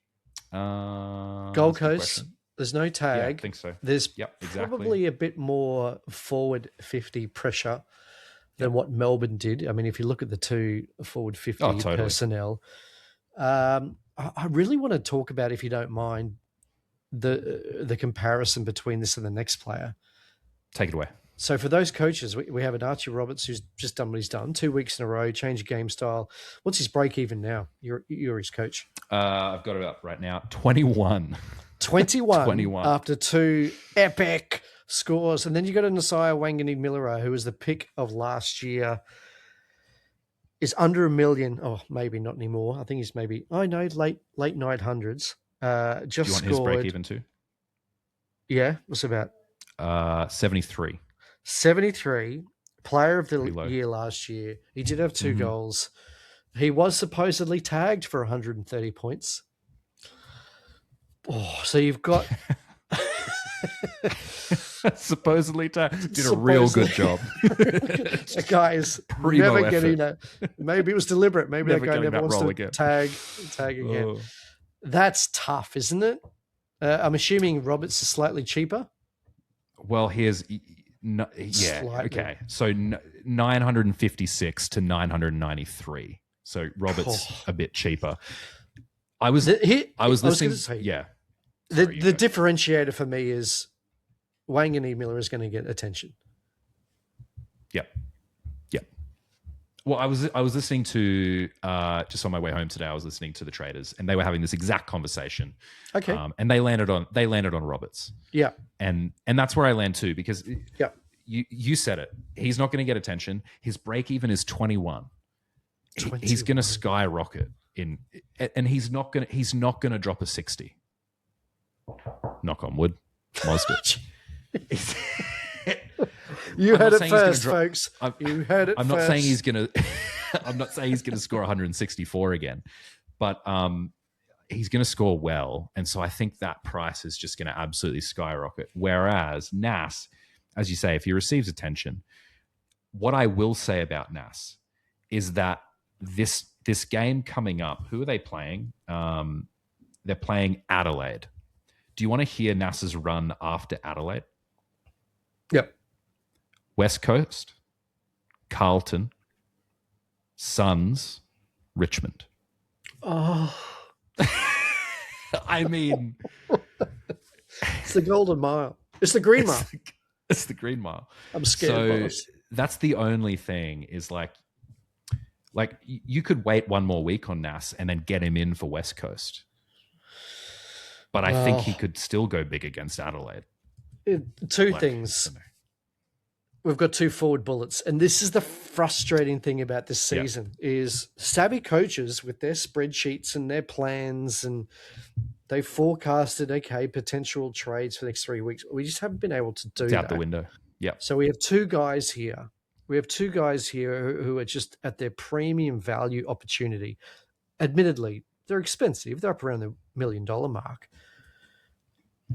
Gold Coast. There's no tag. Yeah, I think so. There's probably a bit more forward 50 pressure than what Melbourne did. I mean, if you look at the two forward 50 personnel, I really want to talk about, if you don't mind, the comparison between this and the next player. Take it away. So for those coaches, we have an Archie Roberts who's just done what he's done, 2 weeks in a row, changed game style. What's his break even now? You're his coach. I've got it up right now. 21. 21 after 2 epic scores. And then you got a Nasiah Wangani-Millera, who was the pick of last year, is under $1 million. Oh, maybe not anymore. I think he's maybe, late 900s. Just Do you want scored. his break even too? Yeah, what's about? 73. 73, player of the year last year. He did have 2 goals. He was supposedly tagged for 130 points. Oh, so you've got... supposedly tagged. Did a real good job. That guy is never getting that. Maybe it was deliberate. Maybe that guy never wants to again. tag again. Oh. That's tough, isn't it? I'm assuming Roberts is slightly cheaper. Well, okay. So 956 to 993. So Roberts a bit cheaper. I was listening. Say, yeah. The differentiator for me is Wanganeen Miller is going to get attention. Yep. Well, I was listening to just on my way home today. I was listening to the traders, and they were having this exact conversation. Okay. And they landed on Roberts. Yeah. And that's where I land too, because you said it. He's not going to get attention. His break even is 21. He's going to skyrocket and he's not going to drop a 60. Knock on wood. Most it. You heard it first, folks. You heard it. I'm not saying he's going to. I'm not saying he's going to score 164 again, but he's going to score well, and so I think that price is just going to absolutely skyrocket. Whereas Nas, as you say, if he receives attention, what I will say about Nas is that this game coming up, who are they playing? They're playing Adelaide. Do you want to hear Nas's run after Adelaide? Yep. West Coast, Carlton, Suns, Richmond. Oh. I mean... It's the Golden Mile. It's the Green Mile. It's the Green Mile. I'm scared. So that's the only thing is like you could wait one more week on Nas and then get him in for West Coast. But I think he could still go big against Adelaide. Two things. We've got two forward bullets. And this is the frustrating thing about this season is savvy coaches with their spreadsheets and their plans, and they forecasted, potential trades for the next 3 weeks. We just haven't been able to do that. It's out the window. Yeah. So we have two guys here. Who are just at their premium value opportunity. Admittedly, they're expensive. They're up around the $1 million mark.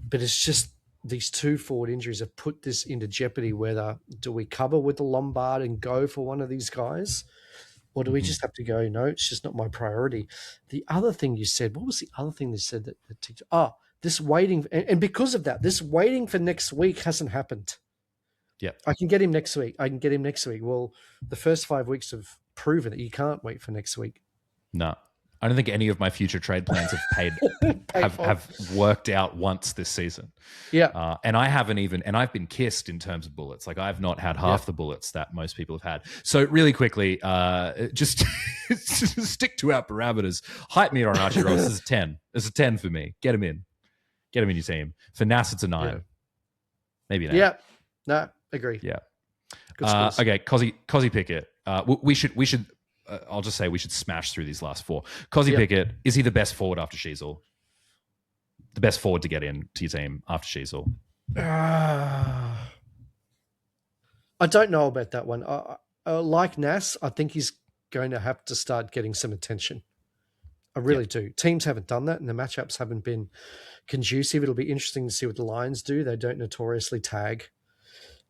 But it's just these two forward injuries have put this into jeopardy. Whether do we cover with the Lombard and go for one of these guys, or do we just have to go, no, it's just not my priority. The other thing you said, what was the other thing they said that this waiting, and because of that, this waiting for next week hasn't happened. Yeah, I can get him next week. Well, the first 5 weeks have proven that you can't wait for next week. No. I don't think any of my future trade plans have worked out once this season. Yeah. And I haven't even, and I've been kissed in terms of bullets. Like I've not had half the bullets that most people have had. So really quickly, just stick to our parameters. Hype meter on Archie Ross is a 10. It's a 10 for me. Get him in. Get him in your team. For Nas, it's a 9. Yeah. Maybe an 8. Yeah. No, agree. Yeah. Good scores. Okay. Cozzy Pickett. We should, I'll just say we should smash through these last 4. Cozzy Pickett, is he the best forward after Sheasel? The best forward to get in to your team after Sheasel? I don't know about that one. Like Nas, I think he's going to have to start getting some attention. I really do. Teams haven't done that, and the matchups haven't been conducive. It'll be interesting to see what the Lions do. They don't notoriously tag.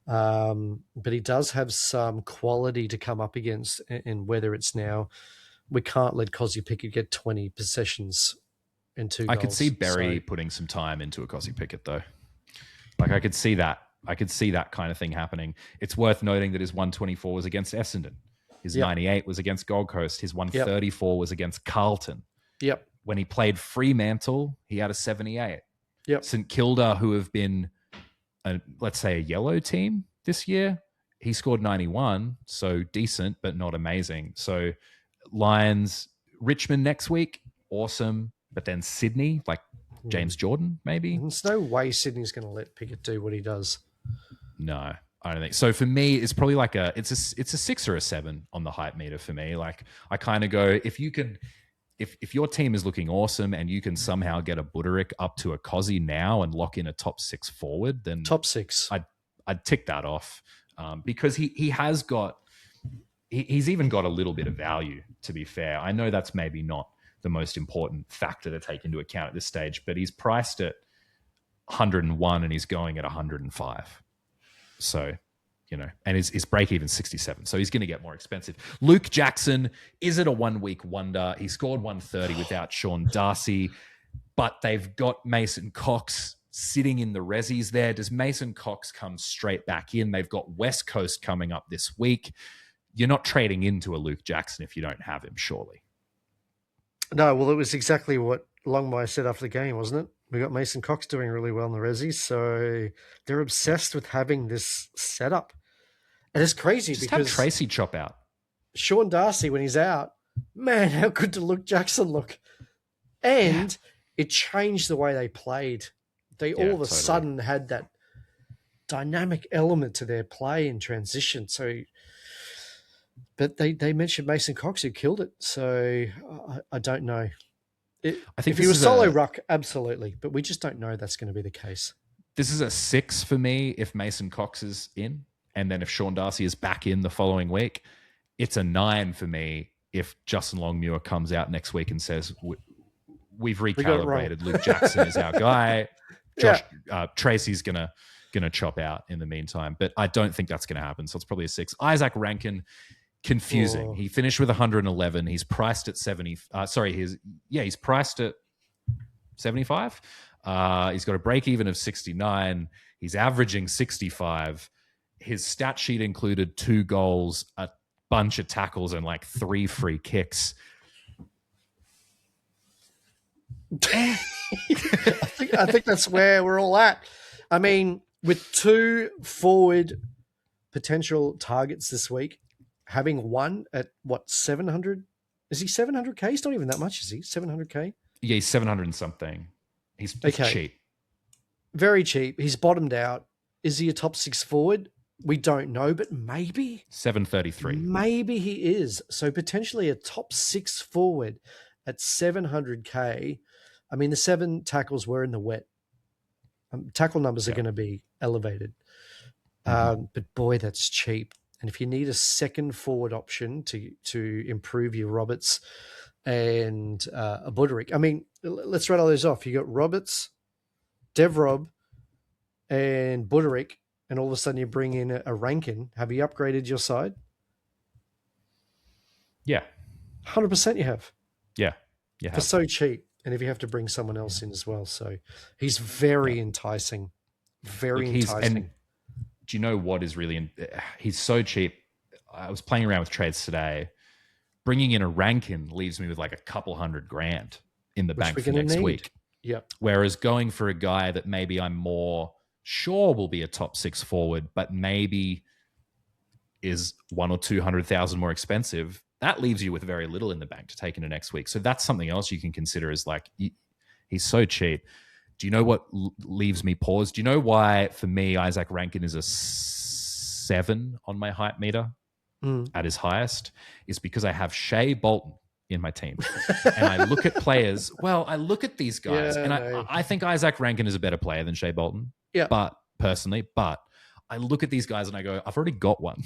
But he does have some quality to come up against, and whether it's now, we can't let Cozzy Pickett get 20 possessions and 2 goals. I could see Berry putting some time into a Cozzy Pickett though. Like I could see that. I could see that kind of thing happening. It's worth noting that his 124 was against Essendon. His 98 was against Gold Coast. His 134 was against Carlton. Yep. When he played Fremantle, he had a 78. Yep. St Kilda, who have been let's say a yellow team this year, he scored 91, so decent but not amazing. So Lions, Richmond next week, awesome, but then Sydney, like James Jordan maybe. There's no way Sydney's going to let Pickett do what he does. No, I don't think so. For me, it's probably like it's a 6 or a 7 on the hype meter for me. Like I kind of go, if you can. If your team is looking awesome and you can somehow get a Buderick up to a Cozzy now and lock in a top 6 forward, then top 6, I'd tick that off because he has got he's even got a little bit of value. To be fair, I know that's maybe not the most important factor to take into account at this stage, but he's priced at 101 and he's going at 105. So. And his break even 67. So he's going to get more expensive. Luke Jackson, is it a 1 week wonder? He scored 130 without Sean Darcy, but they've got Mason Cox sitting in the resis there. Does Mason Cox come straight back in? They've got West Coast coming up this week. You're not trading into a Luke Jackson if you don't have him, surely. No, well, it was exactly what Longmire said after the game, wasn't it? We got Mason Cox doing really well in the Resi, so they're obsessed with having this setup. And it's crazy Just because have Tracy chop out. Sean Darcy, when he's out, man, how good did Luke Jackson look? And it changed the way they played. They all of a sudden had that dynamic element to their play in transition. So, but they mentioned Mason Cox who killed it. So I don't know. I think if he was solo ruck, absolutely, but we just don't know that's going to be the case. This is a 6 for me if Mason Cox is in, and then if Sean Darcy is back in the following week. It's a 9 for me if Justin Longmuir comes out next week and says we've recalibrated. Luke Jackson is our guy. Tracy's gonna chop out in the meantime, but I don't think that's gonna happen. So it's probably a 6. Isaac Rankin. Confusing. He finished with 111. He's priced at 70. He's priced at 75. He's got a break even of 69. He's averaging 65. His stat sheet included 2 goals, a bunch of tackles, and like 3 free kicks. I think that's where we're all at. I mean, with 2 forward potential targets this week, having one at 700? Is he 700K? He's not even that much, is he? 700K? Yeah, he's 700 and something. He's cheap. Very cheap. He's bottomed out. Is he a top 6 forward? We don't know, but maybe. 733. Maybe he is. So potentially a top 6 forward at 700K. I mean, the 7 tackles were in the wet. Tackle numbers are going to be elevated. But boy, that's cheap. And if you need a second forward option to improve your Roberts and a Buderick, I mean, let's rattle those off. You got Roberts, Devrob, and Buderick, and all of a sudden you bring in a Rankin. Have you upgraded your side? Yeah. 100% you have. Yeah. For so cheap. And if you have to bring someone else in as well. So he's very enticing. Enticing. And do you know what is really... he's so cheap. I was playing around with trades today. Bringing in a Rankin leaves me with like a couple $100,000 in the bank for next week. Yeah. Whereas going for a guy that maybe I'm more sure will be a top 6 forward, but maybe is 100,000 or 200,000 more expensive, that leaves you with very little in the bank to take into next week. So that's something else you can consider is like, he's so cheap. Do you know what leaves me paused? Do you know why, for me, Isaac Rankin is a 7 on my hype meter at his highest? Is because I have Shea Bolton in my team. And I look at players, I look at these guys, and I think Isaac Rankin is a better player than Shea Bolton. Yeah. But I look at these guys and I go, I've already got one.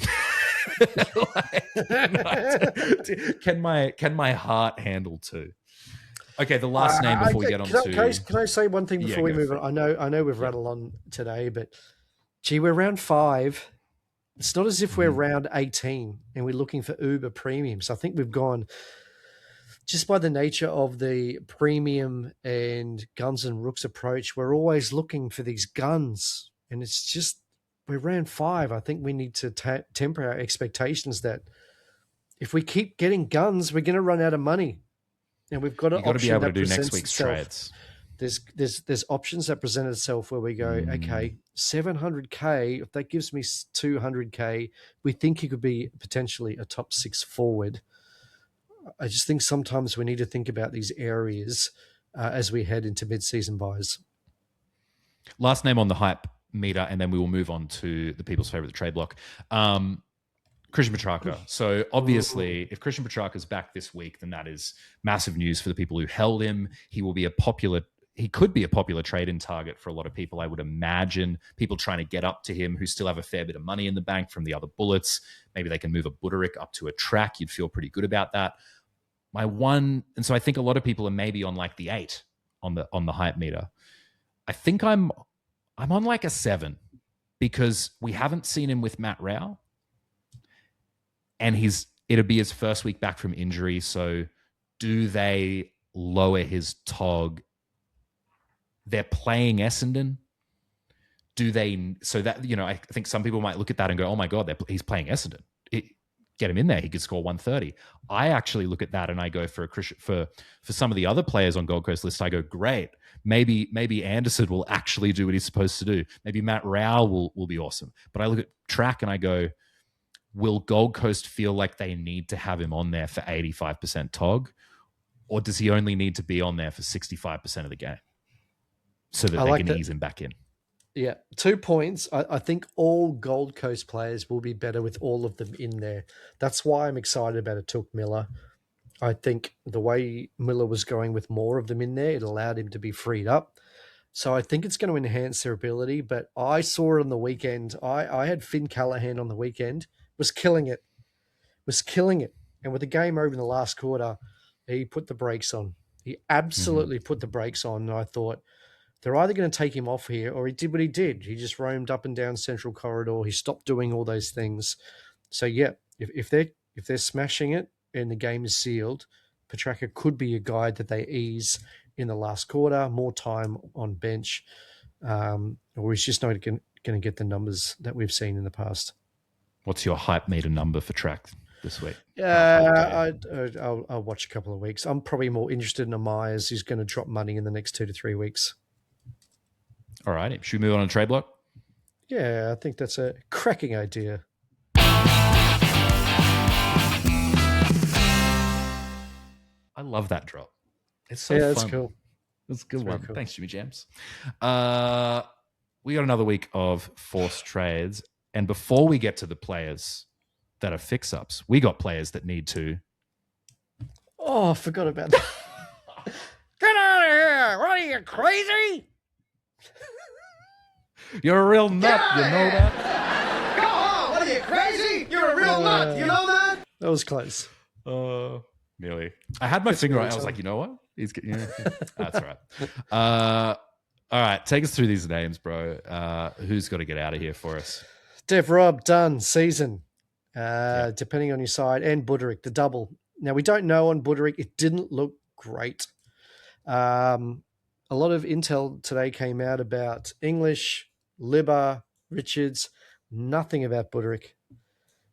Can my heart handle 2? Okay, the last name before we get on to... Can I say one thing before we move on? I know we've rattled on today, but gee, we're round 5. It's not as if we're round 18 and we're looking for Uber premiums. I think we've gone, just by the nature of the premium and guns and rooks approach, we're always looking for these guns. And it's just, we're round 5. I think we need to temper our expectations that if we keep getting guns, we're going to run out of money. And we've got to be able to do next week's trades. There's options that present itself where we go, okay, 700K, if that gives me 200K, we think he could be potentially a top 6 forward. I just think sometimes we need to think about these areas as we head into mid-season buys. Last name on the hype meter, and then we will move on to the people's favorite trade block. Christian Petrarca. So obviously, if Christian Petrarca is back this week, then that is massive news for the people who held him. He could be a popular trade-in target for a lot of people, I would imagine. People trying to get up to him who still have a fair bit of money in the bank from the other bullets. Maybe they can move a Buderick up to a track. You'd feel pretty good about that. And so I think a lot of people are maybe on like the 8 on the hype meter. I think I'm on like a 7 because we haven't seen him with Matt Rao. And it'll be his first week back from injury. So do they lower his TOG? They're playing Essendon. Do they? So that, I think some people might look at that and go, oh my God, he's playing Essendon. get him in there. He could score 130. I actually look at that and I go for some of the other players on Gold Coast list. I go, great. Maybe Anderson will actually do what he's supposed to do. Maybe Matt Rowell will be awesome. But I look at Track and I go, will Gold Coast feel like they need to have him on there for 85% TOG? Or does he only need to be on there for 65% of the game so that they can ease him back in? Yeah, 2 points. I think all Gold Coast players will be better with all of them in there. That's why I'm excited about it. Took Miller. I think the way Miller was going with more of them in there, it allowed him to be freed up. So I think it's going to enhance their ability. But I saw it on the weekend. I had Finn Callahan on the weekend, was killing it. And with the game over in the last quarter, he put the brakes on. He absolutely put the brakes on. And I thought, they're either going to take him off here, or he did what he did. He just roamed up and down Central Corridor. He stopped doing all those things. So yeah, if they're smashing it and the game is sealed, Petrarca could be a guy that they ease in the last quarter, more time on bench, or he's just not going to get the numbers that we've seen in the past. What's your hype meter number for Track this week? I'll watch a couple of weeks. I'm probably more interested in Myers. He's going to drop money in the next 2 to 3 weeks. All right. Should we move on to trade block? Yeah, I think that's a cracking idea. I love that drop. It's so fun. That's cool. That's a good one. Cool. Thanks, Jimmy Jams. We got another week of forced trades. And before we get to the players that are fix-ups, we got players that need to... Oh, I forgot about that. Get out of here! What are you, crazy? You're a real nut, you know that? Go home! What are you, crazy? You're a real nut, you know that? That was close. Nearly. I had my finger on it. I was like, you know what? He's getting... That's all right. All right, take us through these names, bro. Who's got to get out of here for us? Dev Rob, done, season. Depending on your side. And Buderick, the double. Now, we don't know on Buderick. It didn't look great. A lot of intel today came out about English, Libba, Richards, nothing about Buderick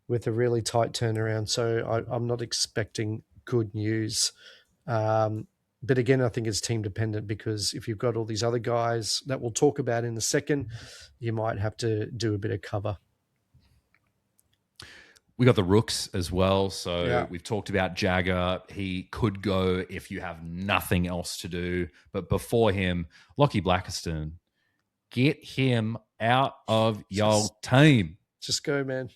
with a really tight turnaround. So I'm not expecting good news. But again, I think it's team dependent, because if you've got all these other guys that we'll talk about in a second, you might have to do a bit of cover. We got the rooks as well. So we've talked about Jagger. He could go if you have nothing else to do. But before him, Lockie Blackiston, get him out of your team. Just go, man.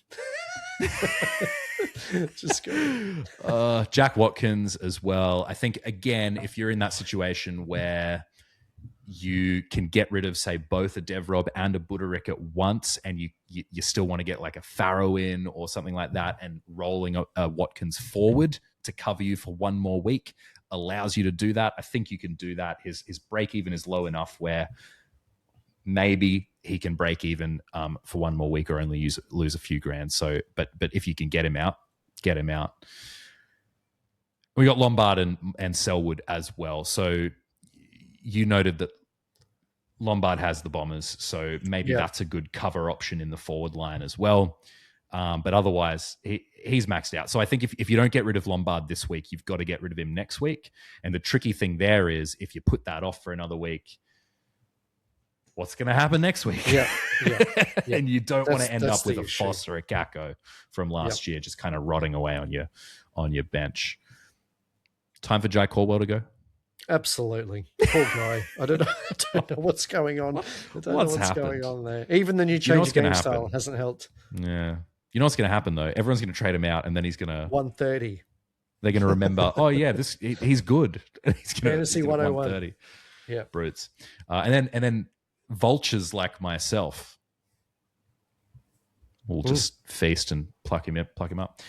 Just go. Jack Watkins as well. I think, again, if you're in that situation where you can get rid of, say, both a Devrob and a Buderick at once, and you still want to get like a Farrow in or something like that, and rolling a Watkins forward to cover you for one more week allows you to do that. I think you can do that. His break even is low enough where maybe he can break even for one more week or only lose a few grand. So, but if you can get him out, get him out. We got Lombard and Selwood as well. So you noted that Lombard has the Bombers, so maybe that's a good cover option in the forward line as well. But otherwise, he's maxed out. So I think if you don't get rid of Lombard this week, you've got to get rid of him next week. And the tricky thing there is, if you put that off for another week, what's going to happen next week? Yeah. And you don't want to end up with a Foss or a Gacko from last year just kind of rotting away on your bench. Time for Jai Caldwell to go? Absolutely. Poor guy. I don't know what's going on. I don't know what's going on there. Even the new change of game style hasn't helped. Yeah. You know what's going to happen, though? Everyone's going to trade him out, and then he's going to... 130. They're going to remember, oh, yeah, he's good. He's going Fantasy 101. 130. Yeah. Brutes. And then vultures like myself will just feast and pluck him up.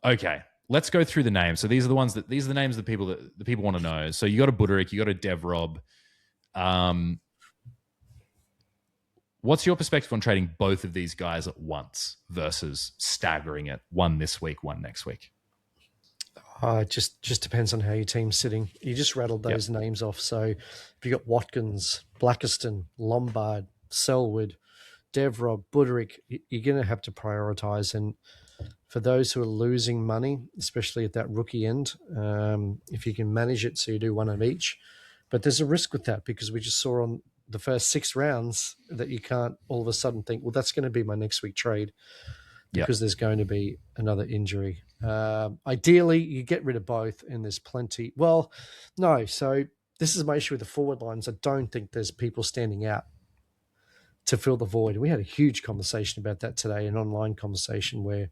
Okay. Let's go through the names. So these are the names that the people want to know. So you got a Buderick, you got a Devrob. What's your perspective on trading both of these guys at once versus staggering it, one this week, one next week? It just depends on how your team's sitting. You just rattled those names off. So if you got Watkins, Blackiston, Lombard, Selwood, Devrob, Buderick, you're going to have to prioritize. And for those who are losing money, especially at that rookie end, if you can manage it so you do one of each. But there's a risk with that because we just saw on the first 6 rounds that you can't all of a sudden think, well, that's going to be my next week trade because there's going to be another injury. Ideally, you get rid of both and there's plenty. Well, no. So this is my issue with the forward lines. I don't think there's people standing out to fill the void. We had a huge conversation about that today, an online conversation where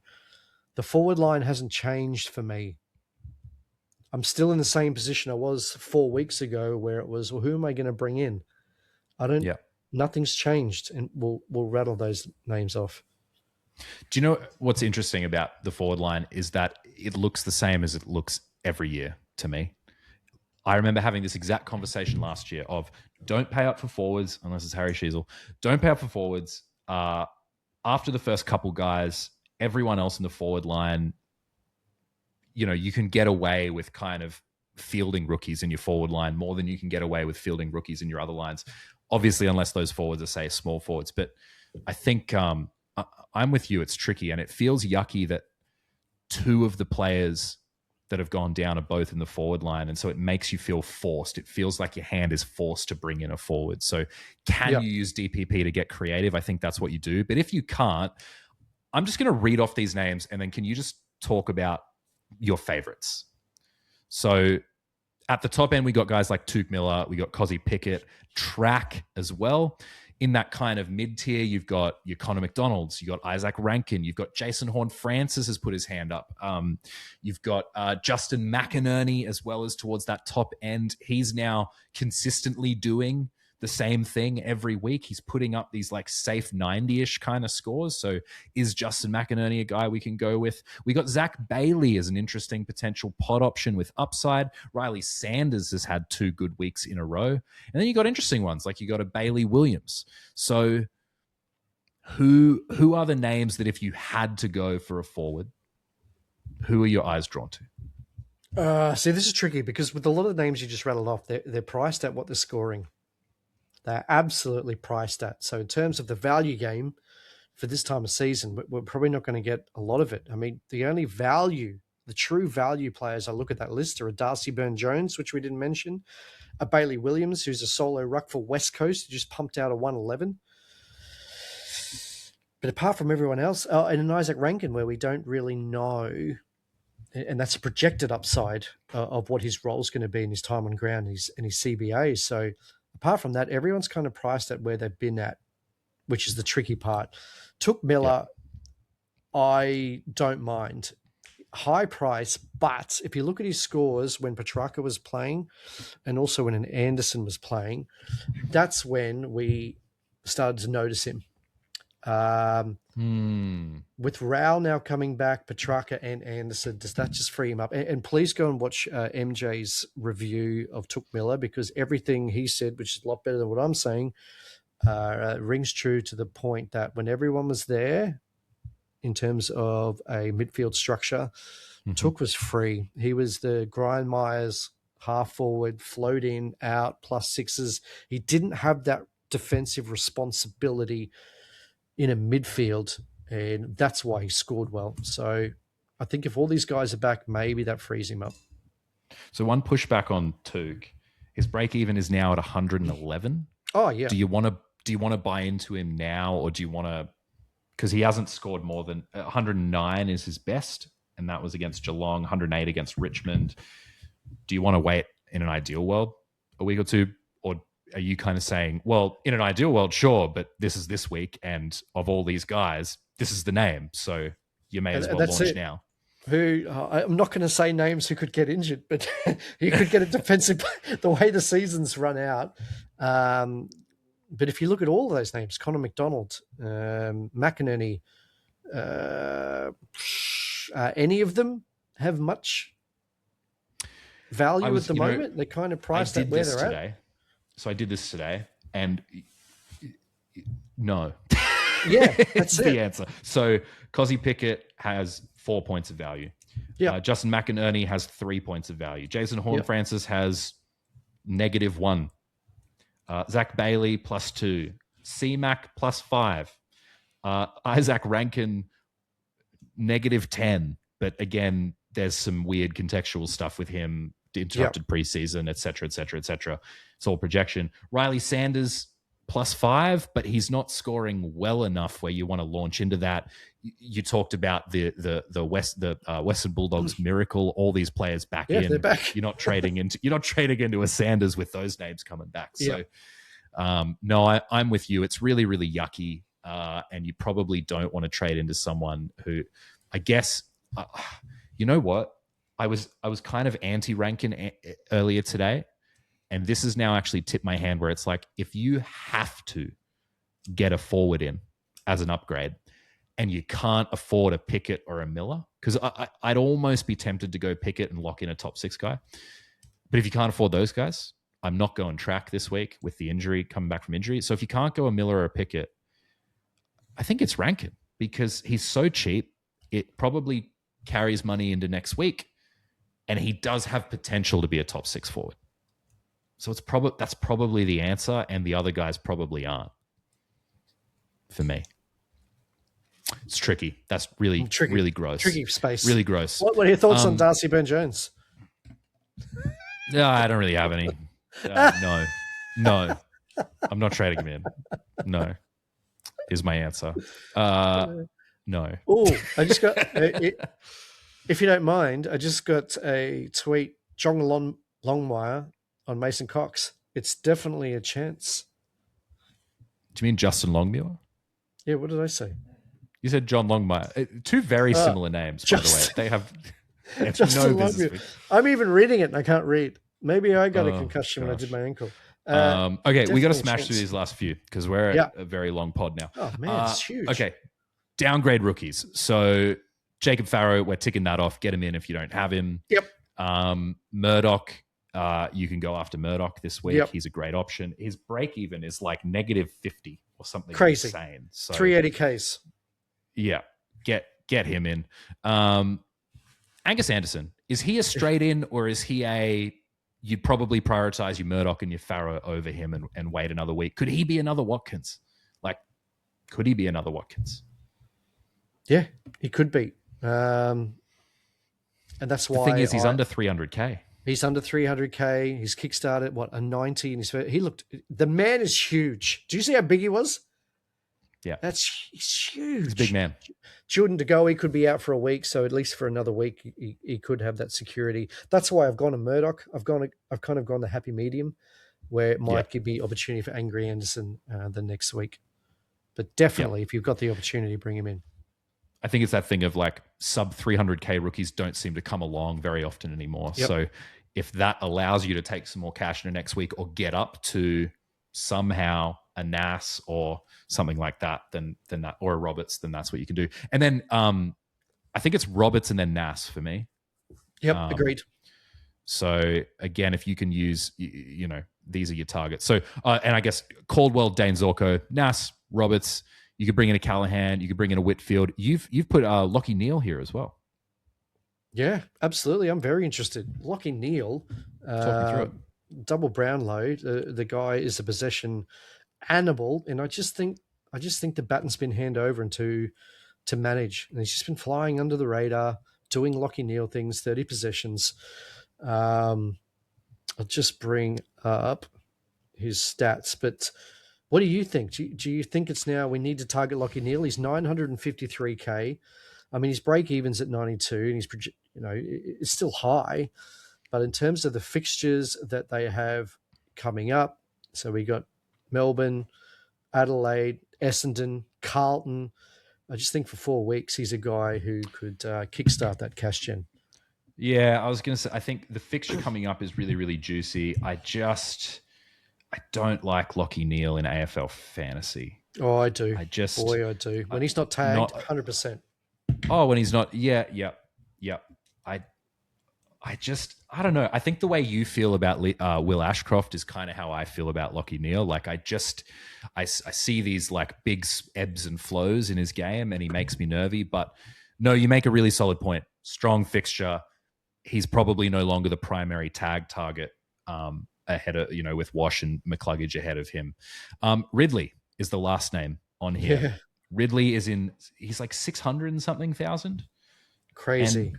the forward line hasn't changed for me. I'm still in the same position I was 4 weeks ago where it was, well, who am I going to bring in? Nothing's changed, and we'll rattle those names off. Do you know what's interesting about the forward line is that it looks the same as it looks every year to me. I remember having this exact conversation last year of don't pay up for forwards unless it's Harry Sheasel. Don't pay up for forwards. After the first couple guys, everyone else in the forward line, you can get away with kind of fielding rookies in your forward line more than you can get away with fielding rookies in your other lines. Obviously, unless those forwards are, say, small forwards. But I think I'm with you. It's tricky, and it feels yucky that 2 of the players that have gone down are both in the forward line, and so it makes you feel forced. It feels like your hand is forced to bring in a forward. So can you use DPP to get creative? I think that's what you do. But if you can't, I'm just going to read off these names, and then can you just talk about your favorites? So at the top end, we got guys like Tuke Miller, we got Cozzy Pickett, Track as well. In that kind of mid-tier, you've got your Connor McDonald's, you've got Isaac Rankin, you've got Jason Horn-Francis has put his hand up. You've got Justin McInerney as well as towards that top end. He's now consistently doing the same thing every week. He's putting up these like safe 90-ish kind of scores. So is Justin McInerney a guy we can go with? We got Zach Bailey as an interesting potential pod option with upside. Riley Sanders has had 2 good weeks in a row. And then you got interesting ones, like you got a Bailey Williams. So who are the names that if you had to go for a forward, who are your eyes drawn to? See, this is tricky because with a lot of the names you just rattled off, they're priced at what they're scoring. They're absolutely priced at. So in terms of the value game for this time of season, we're probably not going to get a lot of it. I mean, the only value, the true value players I look at that list are a Darcy Byrne-Jones, which we didn't mention, a Bailey Williams, who's a solo ruck for West Coast, who just pumped out a 111. But apart from everyone else, and an Isaac Rankin, where we don't really know, and that's a projected upside of what his role is going to be in his time on ground and his CBA. So apart from that, everyone's kind of priced at where they've been at, which is the tricky part. Tuke Miller, I don't mind. High price, but if you look at his scores when Petrarca was playing and also when an Anderson was playing, that's when we started to notice him. With Rao now coming back, Petrarca and Anderson, does that just free him up? And please go and watch MJ's review of Tuke Miller, because everything he said, which is a lot better than what I'm saying, rings true to the point that when everyone was there in terms of a midfield structure, Tuke was free. He was the Grindmeyers half forward, float in, out, plus 6s. He didn't have that defensive responsibility in a midfield, and that's why he scored well. So I think if all these guys are back, maybe that frees him up. So one pushback on Tuke, his break even is now at 111. Oh yeah. Do you want to buy into him now, or do you want to? Because he hasn't scored more than 109 is his best, and that was against Geelong. 108 against Richmond. Do you want to wait in an ideal world a week or two, or are you kind of saying, well, in an ideal world, sure, but this is this week, and of all these guys, this is the name, so you may as well launch now. I'm not going to say names who could get injured, but you could get a defensive the way the seasons run out. But if you look at all of those names, Connor McDonald, McInerney, any of them have much value at the moment? They're kind of priced at where they're at. So I did this today, and no. Yeah, that's the answer. So Cozzy Pickett has 4 points of value. Yeah. Justin McInerney has 3 points of value. Jason Horn-Francis has -1. Zach Bailey +2. C-Mac +5. Isaac Rankin -10. But again, there's some weird contextual stuff with him, interrupted preseason, et cetera, et cetera, et cetera. It's all projection. Riley Sanders, +5, but he's not scoring well enough where you want to launch into that. You talked about the Western Bulldogs miracle. All these players back in. They're back. You're not trading into a Sanders with those names coming back. So no, I'm with you. It's really, really yucky, and you probably don't want to trade into someone who, I guess, you know what? I was kind of anti-Rankin earlier today. And this has now actually tipped my hand where it's like, if you have to get a forward in as an upgrade and you can't afford a Pickett or a Miller, because I'd almost be tempted to go Pickett and lock in a top 6 guy. But if you can't afford those guys, I'm not going track this week with the injury, coming back from injury. So if you can't go a Miller or a Pickett, I think it's Rankin because he's so cheap. It probably carries money into next week. And he does have potential to be a top 6 forward. So that's probably the answer, and the other guys probably aren't. For me, it's tricky. That's really tricky. Really gross. Tricky space. Really gross. What are your thoughts on Darcy Byrne-Jones? No, I don't really have any. No, I'm not trading him in. No, is my answer. No. Oh, I just got. If you don't mind, I just got a tweet. John Longmire on Mason Cox. It's definitely a chance. Do you mean Justin Longmuir? Yeah, what did I say? You said John Longmire. Two very similar names, by the way. They have no business. I'm even reading it and I can't read. Maybe I got a concussion when I did my ankle. Okay, we got to smash through these last few because we're at a very long pod now. Oh, man, it's huge. Okay, downgrade rookies. So Jacob Farrow, we're ticking that off. Get him in if you don't have him. Yep. Murdoch, you can go after Murdoch this week. Yep. He's a great option. His break even is like -50 or something crazy. Insane. So 380Ks. Yeah, get him in. Angus Anderson, is he a straight in or is he you'd probably prioritize your Murdoch and your Farrow over him and wait another week? Could he be another Watkins? Could he be another Watkins? Yeah, he could be. And that's why the thing is he's under 300K. He's under 300K. He's kickstarted a 90 in his first. The man is huge. Do you see how big he was? Yeah. He's huge. He's a big man. Jordan De Goey could be out for a week, so at least for another week he could have that security. That's why I've gone to Murdoch. I've kind of gone the happy medium where it might give me opportunity for Angry Anderson the next week. But definitely if you've got the opportunity, bring him in. I think it's that thing of sub 300K rookies don't seem to come along very often anymore. Yep. So if that allows you to take some more cash into next week or get up to somehow a Nas or something like that, then that, or a Roberts, then that's what you can do. And then I think it's Roberts and then Nas for me. Yep, agreed. So again, if you can use, these are your targets. So, and I guess Caldwell, Dane Zorko, Nas, Roberts. You could bring in a Callahan. You could bring in a Whitfield. You've put Lockie Neal here as well. Yeah, absolutely. I'm very interested. Lockie Neal, talk me through it. Double Brownlow. The guy is a possession animal, and I just think the baton's been handed over to manage, and he's just been flying under the radar, doing Lockie Neal things. 30 possessions. I'll just bring up his stats, but. What do you think? Do you think it's now we need to target Lockie Neal? He's 953K. I mean, his break even's at 92, and he's it's still high. But in terms of the fixtures that they have coming up, so we got Melbourne, Adelaide, Essendon, Carlton. I just think for 4 weeks he's a guy who could kickstart that cash gen. Yeah, I was going to say I think the fixture coming up is really, really juicy. I don't like Lockie Neal in AFL Fantasy. Oh, I do. I do. When he's not tagged, 100%. Oh, when he's not, yeah. I don't know. I think the way you feel about Will Ashcroft is kind of how I feel about Lockie Neal. I see these big ebbs and flows in his game, and he makes me nervy. But no, you make a really solid point. Strong fixture. He's probably no longer the primary tag target. Ahead of, with Wash and McCluggage ahead of him. Ridley is the last name on here. Yeah. Ridley he's 600 and something thousand. Crazy. And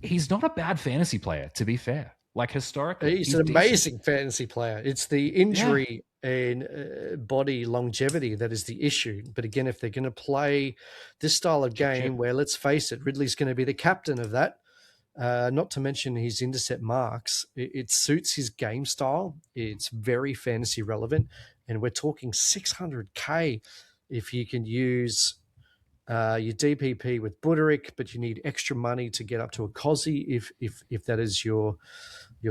he's not a bad fantasy player, to be fair. Like historically, he's an amazing fantasy player. It's the injury and body longevity that is the issue. But again, if they're going to play this style of game, where let's face it, Ridley's going to be the captain of that. Not to mention his intercept marks. It suits his game style. It's very fantasy relevant, and we're talking 600K if you can use your DPP with Buderick, but you need extra money to get up to a Cozzy if that is your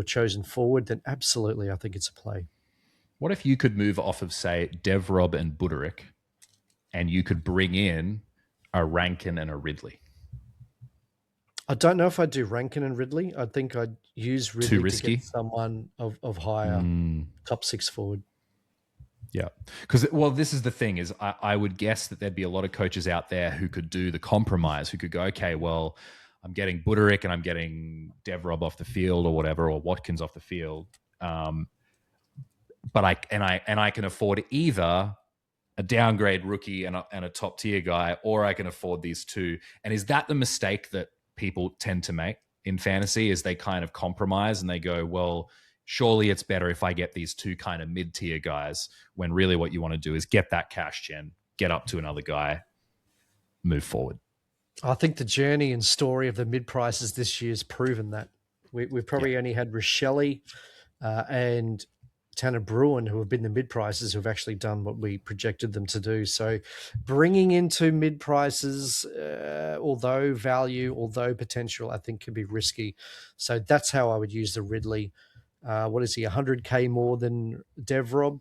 chosen forward, then absolutely I think it's a play. What if you could move off of, say, Devrob and Buderick, and you could bring in a Rankin and a Ridley? I don't know if I'd do Rankin and Ridley. I think I'd use Ridley Too risky? to get someone of higher top 6 forward. Yeah. Because, well, this is the thing is I would guess that there'd be a lot of coaches out there who could do the compromise, who could go, okay, well, I'm getting Buderick and I'm getting Devrob off the field or whatever, or Watkins off the field. But I can afford either a downgrade rookie and a top tier guy, or I can afford these two. And is that the mistake that people tend to make in fantasy? Is they kind of compromise and they go, well, surely it's better if I get these two kind of mid-tier guys, when really what you want to do is get that cash gen, get up to another guy, move forward. I think the journey and story of the mid-prices this year has proven that. We've probably only had Rochelle and Tanner Bruin, who have been the mid-prices, who have actually done what we projected them to do. So bringing into mid-prices, although value, although potential, I think can be risky. So that's how I would use the Ridley. What is he, 100K more than Devrob?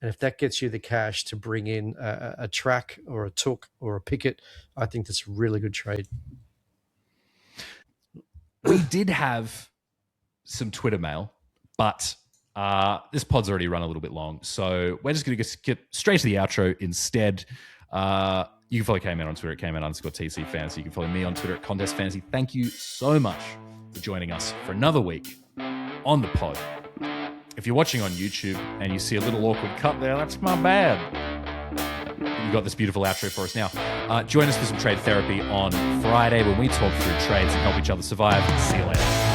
And if that gets you the cash to bring in a Track or a Took or a Pickett, I think that's a really good trade. We did have some Twitter mail, but this pod's already run a little bit long. So we're just going to skip straight to the outro instead. You can follow K-Man on Twitter at K-Man_TC Fantasy. You can follow me on Twitter at Contest Fantasy. Thank you so much for joining us for another week on the pod. If you're watching on YouTube and you see a little awkward cut there, that's my bad. You got this beautiful outro for us now. Join us for some trade therapy on Friday when we talk through trades and help each other survive. See you later.